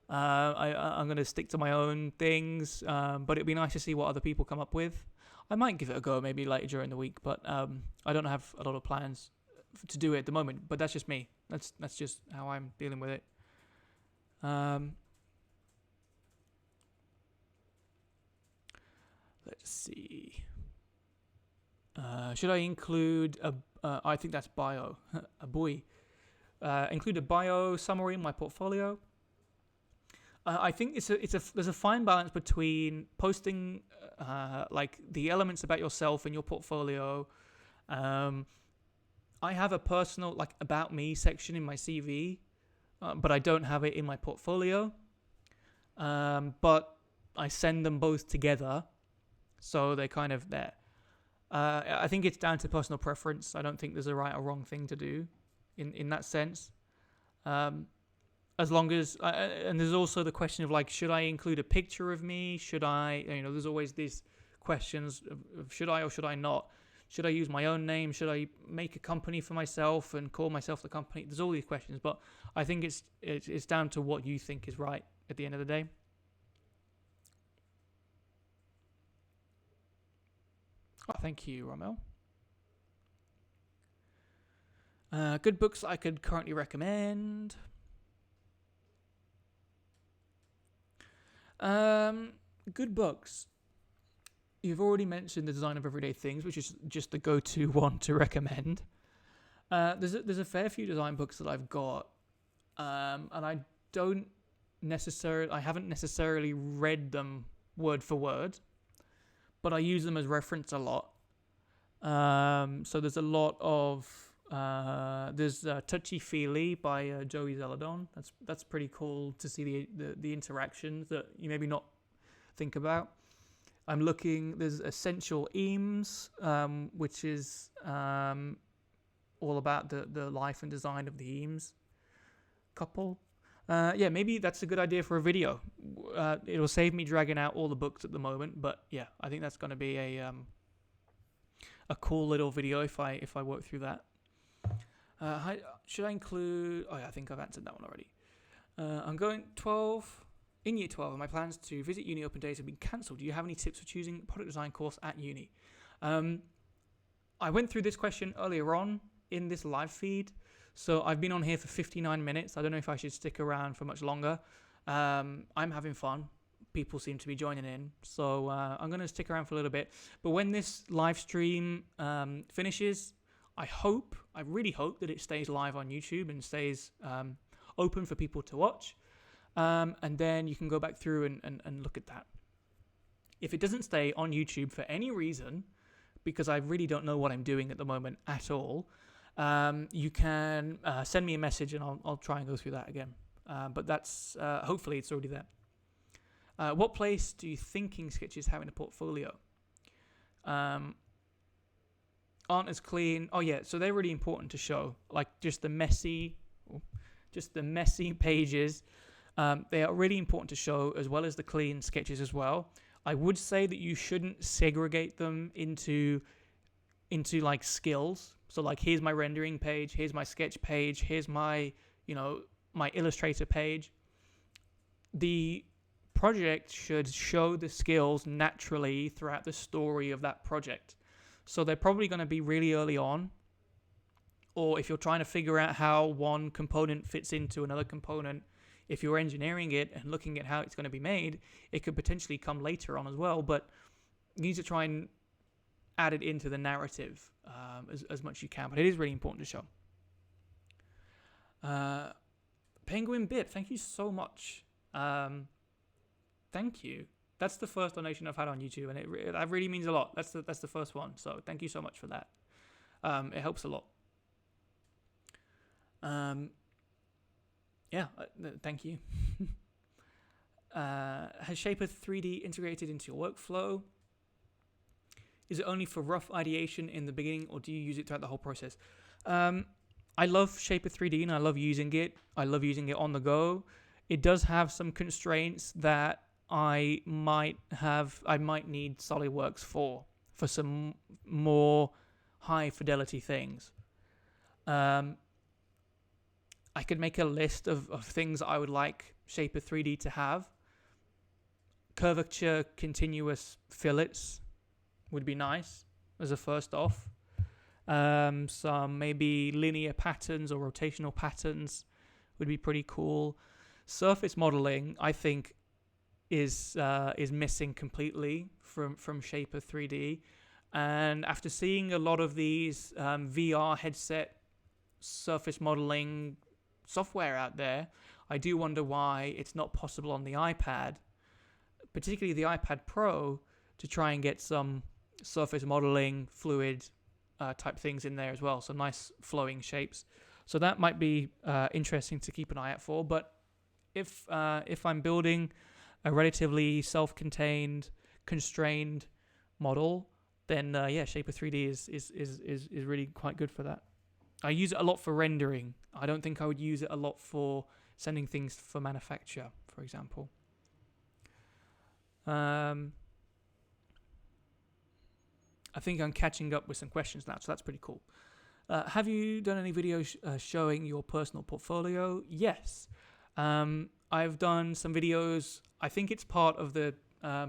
I'm going to stick to my own things, but it'd be nice to see what other people come up with. I might give it a go maybe later during the week, but I don't have a lot of plans to do it at the moment. But that's just me. That's just how I'm dealing with it. Let's see. Should I include I think that's bio. A buoy. Include a bio summary in my portfolio. I think there's a fine balance between posting like the elements about yourself in your portfolio. I have a personal like about me section in my CV, but I don't have it in my portfolio. But I send them both together, so they're kind of there. I think it's down to personal preference. I don't think there's a right or wrong thing to do in that sense. As long as, and there's also the question of like, should I include a picture of me? Should I, there's always these questions of should I or should I not? Should I use my own name? Should I make a company for myself and call myself the company? There's all these questions, but I think it's down to what you think is right at the end of the day. Oh, thank you, Romel. Good books I could currently recommend. Good books. You've already mentioned The Design of Everyday Things, which is just the go-to one to recommend. There's a fair few design books that I've got, and I haven't necessarily read them word for word, but I use them as reference a lot. So there's a lot of there's Touchy Feely by Joey Zeladon. That's pretty cool to see the interactions that you maybe not think about. I'm looking. There's Essential Eames, which is all about the life and design of the Eames couple. Yeah, maybe that's a good idea for a video. It'll save me dragging out all the books at the moment, but yeah, I think that's going to be a cool little video if I work through that. Should I include? Oh yeah, I think I've answered that one already. I'm going 12. In year 12, my plans to visit uni open days have been cancelled. Do you have any tips for choosing a product design course at uni? I went through this question earlier on in this live feed. So I've been on here for 59 minutes. I don't know if I should stick around for much longer. I'm having fun. People seem to be joining in. So I'm going to stick around for a little bit. But when this live stream finishes, I really hope that it stays live on YouTube and stays open for people to watch. And then you can go back through and look at that. If it doesn't stay on YouTube for any reason, because I really don't know what I'm doing at the moment at all, you can send me a message and I'll try and go through that again. But that's hopefully it's already there. What place do you thinking sketches have in a portfolio? aren't as clean. Oh yeah, so they're really important to show. Like just the messy pages. They are really important to show, as well as the clean sketches as well. I would say that you shouldn't segregate them into like skills. So like, here's my rendering page, here's my sketch page, here's my, my Illustrator page. The project should show the skills naturally throughout the story of that project. So they're probably going to be really early on, or if you're trying to figure out how one component fits into another component, if you're engineering it and looking at how it's going to be made, it could potentially come later on as well, but you need to try and add it into the narrative as much as you can, but it is really important to show. Penguin Bit, thank you so much. Thank you. That's the first donation I've had on YouTube, and that really means a lot. That's the first one, so thank you so much for that. It helps a lot. Thank you. Has Shaper 3D integrated into your workflow? Is it only for rough ideation in the beginning, or do you use it throughout the whole process? I love Shaper 3D and I love using it. I love using it on the go. It does have some constraints that I might need SolidWorks for some more high fidelity things. I could make a list of things I would like Shaper 3D to have. Curvature continuous fillets would be nice as a first off. Some maybe linear patterns or rotational patterns would be pretty cool. Surface modeling, I think, is missing completely from Shaper 3D. And after seeing a lot of these VR headset surface modeling software out there, I do wonder why it's not possible on the iPad, particularly the iPad Pro, to try and get some surface modeling, fluid type things in there as well. Some nice flowing shapes. So that might be interesting to keep an eye out for. But if I'm building a relatively self-contained, constrained model, then Shaper 3D is really quite good for that. I use it a lot for rendering. I don't think I would use it a lot for sending things for manufacture, for example. I think I'm catching up with some questions now, so that's pretty cool. Have you done any videos showing your personal portfolio? Yes. I've done some videos. I think it's part of the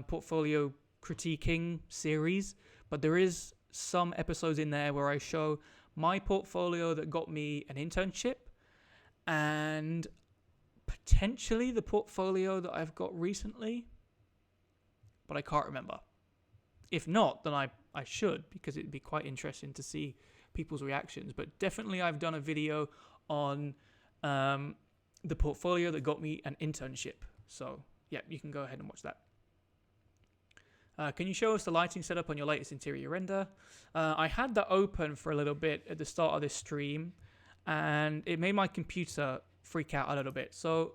portfolio critiquing series, but there is some episodes in there where I show my portfolio that got me an internship, and potentially the portfolio that I've got recently, but I can't remember. If not, then I should, because it'd be quite interesting to see people's reactions. But definitely I've done a video on the portfolio that got me an internship. So yeah, you can go ahead and watch that. Can you show us the lighting setup on your latest interior render? I had that open for a little bit at the start of this stream, and it made my computer freak out a little bit. So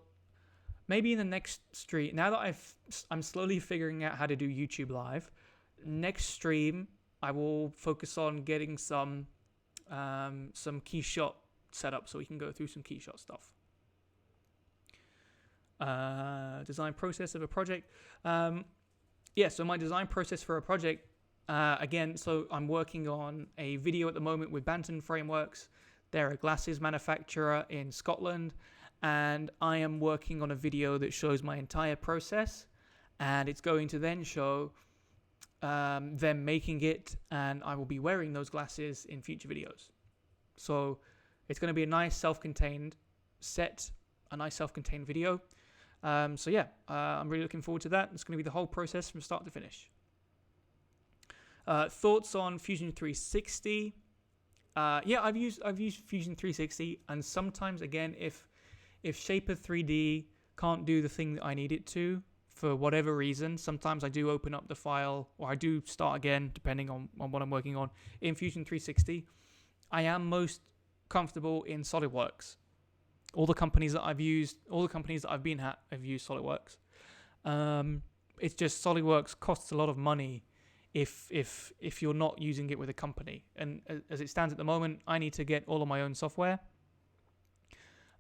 maybe in the next stream, now that I'm slowly figuring out how to do YouTube Live, next stream I will focus on getting some key shot set up so we can go through some key shot stuff. Design process of a project. So my design process for a project, again, so I'm working on a video at the moment with Bantam Frameworks. They're a glasses manufacturer in Scotland, and I am working on a video that shows my entire process, and it's going to then show them making it, and I will be wearing those glasses in future videos. So it's going to be a nice self-contained set, a nice self-contained video. I'm really looking forward to that. It's going to be the whole process from start to finish. Thoughts on Fusion 360? I've used Fusion 360, and sometimes again, if Shaper 3D can't do the thing that I need it to for whatever reason, sometimes I do open up the file, or I do start again depending on what I'm working on in Fusion 360. I am most comfortable in SolidWorks. All the companies that I've been at, I've used SolidWorks. It's just SolidWorks costs a lot of money if you're not using it with a company. And as it stands at the moment, I need to get all of my own software.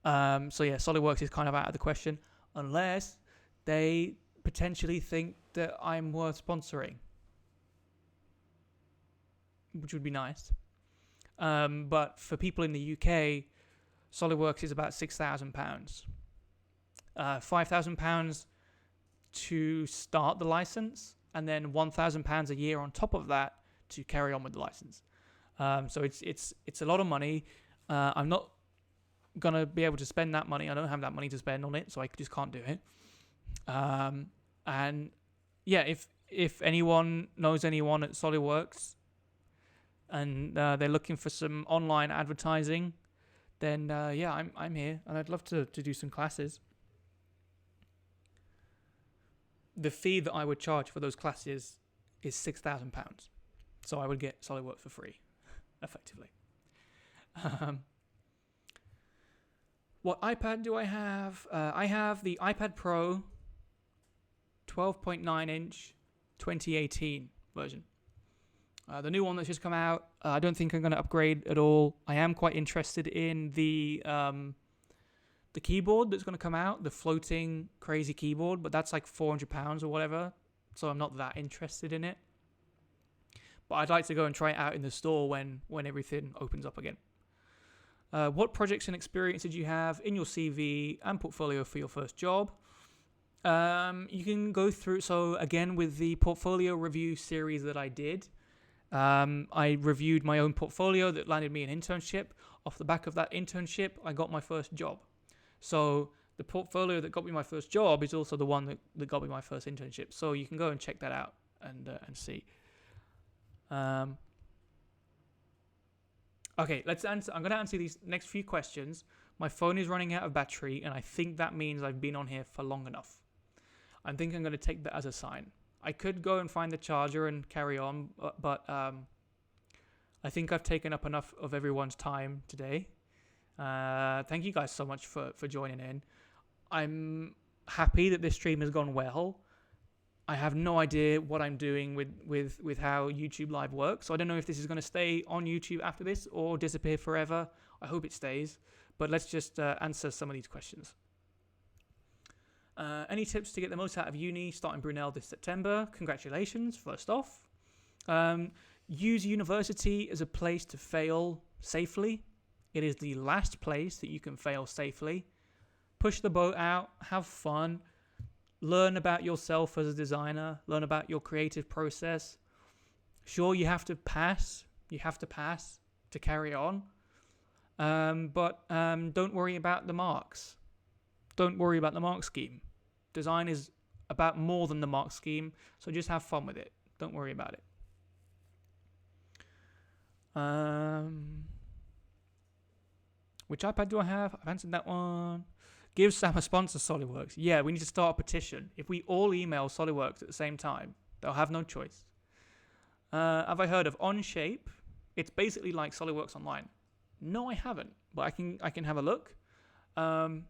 So yeah, SolidWorks is kind of out of the question unless they potentially think that I'm worth sponsoring, which would be nice. But for people in the UK, SolidWorks is about £6,000. £5,000 to start the license, and then £1,000 a year on top of that to carry on with the license. So it's a lot of money. I'm not gonna be able to spend that money. I don't have that money to spend on it, so I just can't do it. And yeah, if anyone knows anyone at SolidWorks and they're looking for some online advertising, then yeah, I'm here, and I'd love to do some classes. The fee that I would charge for those classes is £6,000, so I would get SolidWorks for free, effectively. What iPad do I have? I have the iPad Pro 12.9 inch 2018 version. The new one that's just come out, I don't think I'm going to upgrade at all. I am quite interested in the keyboard that's going to come out, the floating crazy keyboard, but that's like £400 or whatever, so I'm not that interested in it. But I'd like to go and try it out in the store when everything opens up again. What projects and experience did you have in your CV and portfolio for your first job? You can go through, so again, with the portfolio review series that I did, I reviewed my own portfolio that landed me an internship. Off the back of that internship, I got my first job. So the portfolio that got me my first job is also the one that got me my first internship. So you can go and check that out and see. Okay, let's answer. I'm going to answer these next few questions. My phone is running out of battery, and I think that means I've been on here for long enough. I think I'm going to take that as a sign. I could go and find the charger and carry on, but I think I've taken up enough of everyone's time today. Thank you guys so much for joining in. I'm happy that this stream has gone well. I have no idea what I'm doing with how YouTube Live works. So I don't know if this is going to stay on YouTube after this or disappear forever. I hope it stays. But let's just answer some of these questions. Any tips to get the most out of uni starting Brunel this September? Congratulations, first off. Use university as a place to fail safely. It is the last place that you can fail safely. Push the boat out, have fun, learn about yourself as a designer, learn about your creative process. Sure, you have to pass to carry on. But don't worry about the marks. Don't worry about the mark scheme. Design is about more than the mark scheme, so just have fun with it. Don't worry about it. Which iPad do I have? I've answered that one. Give Sam a sponsor, SolidWorks. Yeah, we need to start a petition. If we all email SolidWorks at the same time, they'll have no choice. Have I heard of Onshape? It's basically like SolidWorks Online. No, I haven't, but I can have a look. Does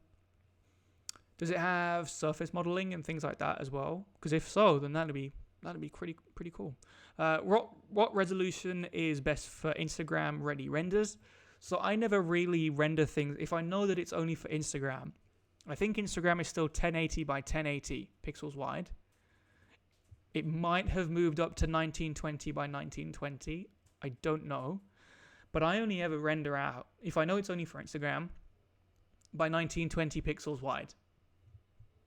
it have surface modeling and things like that as well? Because if so, then that'd be pretty cool. What resolution is best for Instagram ready renders? So I never really render things. If I know that it's only for Instagram, I think Instagram is still 1080 by 1080 pixels wide. It might have moved up to 1920 by 1920. I don't know. But I only ever render out, if I know it's only for Instagram, by 1920 pixels wide.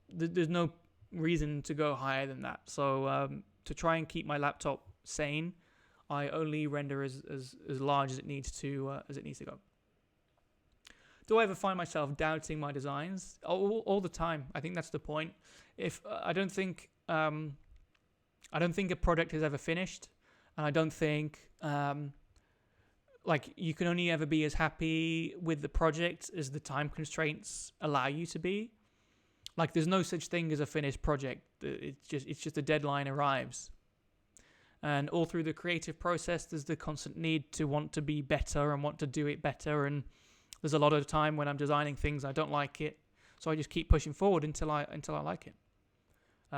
There's no reason to go higher than that. So to try and keep my laptop sane, I only render as large as it needs to go. Do I ever find myself doubting my designs? All the time. I think that's the point. If I don't think a product is ever finished, and I don't think like you can only ever be as happy with the project as the time constraints allow you to be. Like there's no such thing as a finished project. It's just the deadline arrives. And all through the creative process, there's the constant need to want to be better and want to do it better. And there's a lot of time when I'm designing things I don't like it, so I just keep pushing forward until I like it.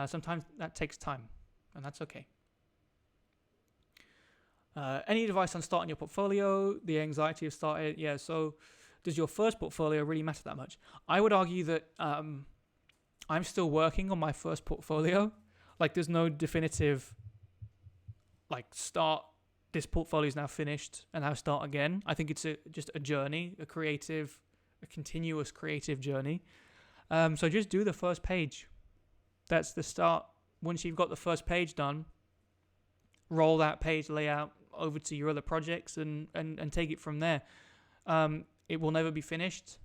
Sometimes that takes time, and that's okay. Any advice on starting your portfolio? The anxiety of starting. Yeah. So, does your first portfolio really matter that much? I would argue that I'm still working on my first portfolio. Like, there's no definitive like start. This portfolio is now finished, and now start again. I think it's just a journey, a continuous creative journey. So just do the first page. That's the start. Once you've got the first page done, roll that page layout over to your other projects and take it from there. It will never be finished.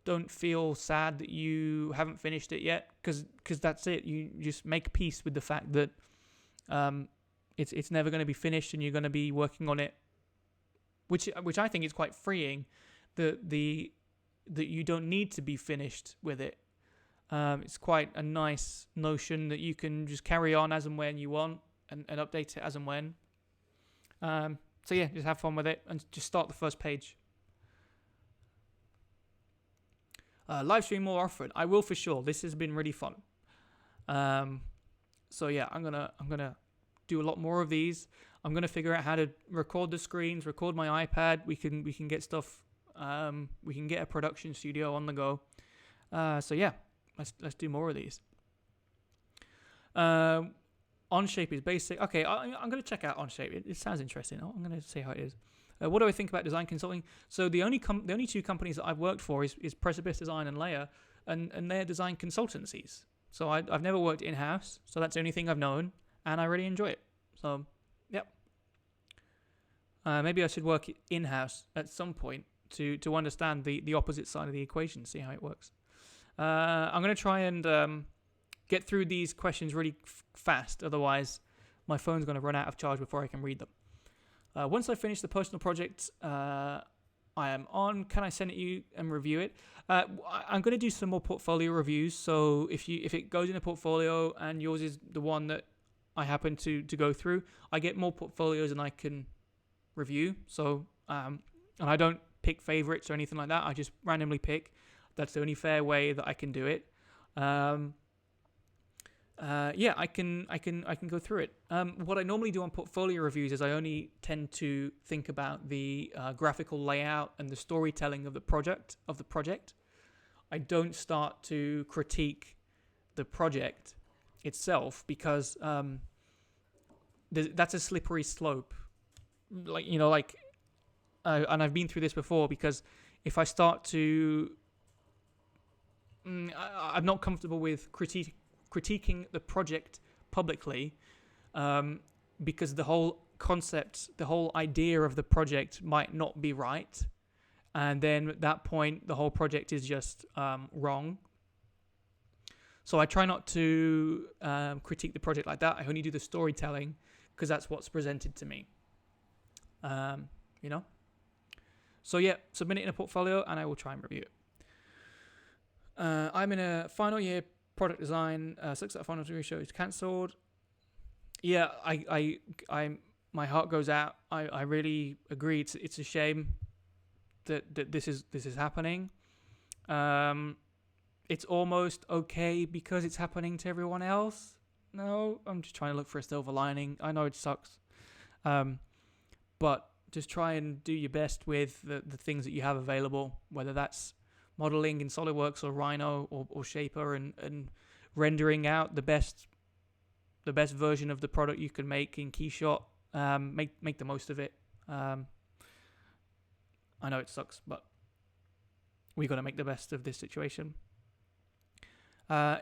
Don't feel sad that you haven't finished it yet, because that's it. You just make peace with the fact that it's never going to be finished, and you're going to be working on it, which I think is quite freeing. That you don't need to be finished with it. It's quite a nice notion that you can just carry on as and when you want, and update it as and when. So yeah, just have fun with it and just start the first page. Live stream more often. I will for sure. This has been really fun. So yeah, I'm gonna do a lot more of these. I'm gonna figure out how to record the screens, record my iPad. We can get stuff. We can get a production studio on the go. So yeah, let's do more of these. Onshape is basic. Okay, I'm going to check out Onshape. It sounds interesting. I'm going to see how it is. What do I think about design consulting? So the only two companies that I've worked for is Precipice Design and Layer, and they're design consultancies. So I've never worked in-house, so that's the only thing I've known, and I really enjoy it. So, yep. Maybe I should work in-house at some point to understand the opposite side of the equation, see how it works. I'm going to try and get through these questions really fast, otherwise my phone's going to run out of charge before I can read them. Once I finish the personal project I am on, can I send it you and review it? I'm going to do some more portfolio reviews, so if it goes in a portfolio and yours is the one that I happen to go through, I get more portfolios and I can review. So and I don't pick favorites or anything like that. I just randomly pick. That's the only fair way that I can do it. Yeah, I can go through it. What I normally do on portfolio reviews is I only tend to think about the graphical layout and the storytelling of the project. I don't start to critique the project itself, because that's a slippery slope. And I've been through this before, because if I start to, I'm not comfortable with critiquing the project publicly, because the whole concept, the whole idea of the project might not be right, and then at that point the whole project is just wrong. So I try not to critique the project like that. I only do the storytelling, because that's what's presented to me. So yeah, submit it in a portfolio and I will try and review it. I'm in a final year product design. Looks like final degree show is cancelled. Yeah, my heart goes out. I really agree. It's a shame that this is happening. It's almost okay because it's happening to everyone else. No, I'm just trying to look for a silver lining. I know it sucks, but just try and do your best with the things that you have available, whether that's modeling in SolidWorks or Rhino or Shaper, and rendering out the best version of the product you can make in KeyShot. Make the most of it. I know it sucks, but we got to make the best of this situation.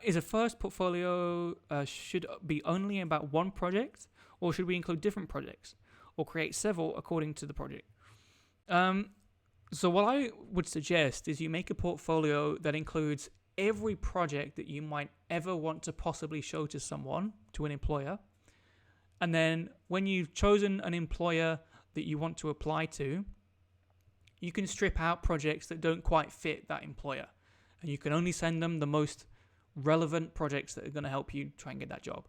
Is a first portfolio should be only about one project, or should we include different projects, or create several according to the project? So what I would suggest is you make a portfolio that includes every project that you might ever want to possibly show to someone, to an employer. And then when you've chosen an employer that you want to apply to, you can strip out projects that don't quite fit that employer. And you can only send them the most relevant projects that are going to help you try and get that job.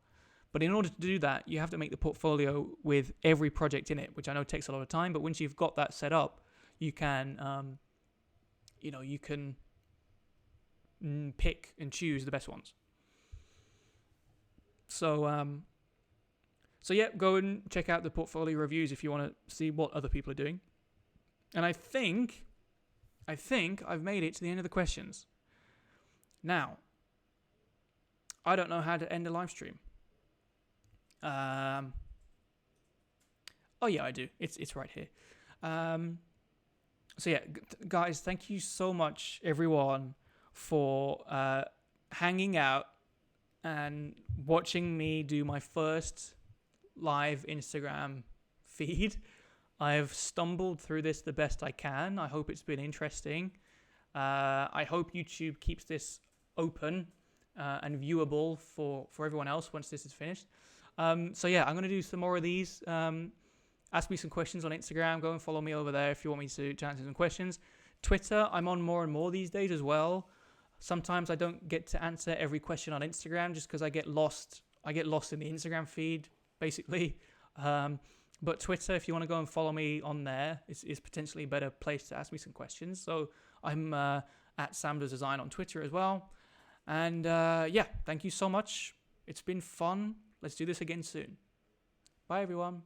But in order to do that, you have to make the portfolio with every project in it, which I know takes a lot of time. But once you've got that set up, you can, you can pick and choose the best ones. So So yeah, go and check out the portfolio reviews if you want to see what other people are doing. And I think I've made it to the end of the questions. Now, I don't know how to end a live stream. Oh yeah, I do. It's right here. So yeah, guys, thank you so much, everyone, for hanging out and watching me do my first live Instagram feed. I've stumbled through this the best I can. I hope it's been interesting. I hope YouTube keeps this open and viewable for everyone else once this is finished. So yeah, I'm going to do some more of these. Ask me some questions on Instagram. Go and follow me over there if you want me to answer some questions. Twitter, I'm on more and more these days as well. Sometimes I don't get to answer every question on Instagram just because I get lost. I get lost in the Instagram feed, basically. But Twitter, if you want to go and follow me on there, is potentially a better place to ask me some questions. So I'm at Sam Does Design on Twitter as well. And yeah, thank you so much. It's been fun. Let's do this again soon. Bye, everyone.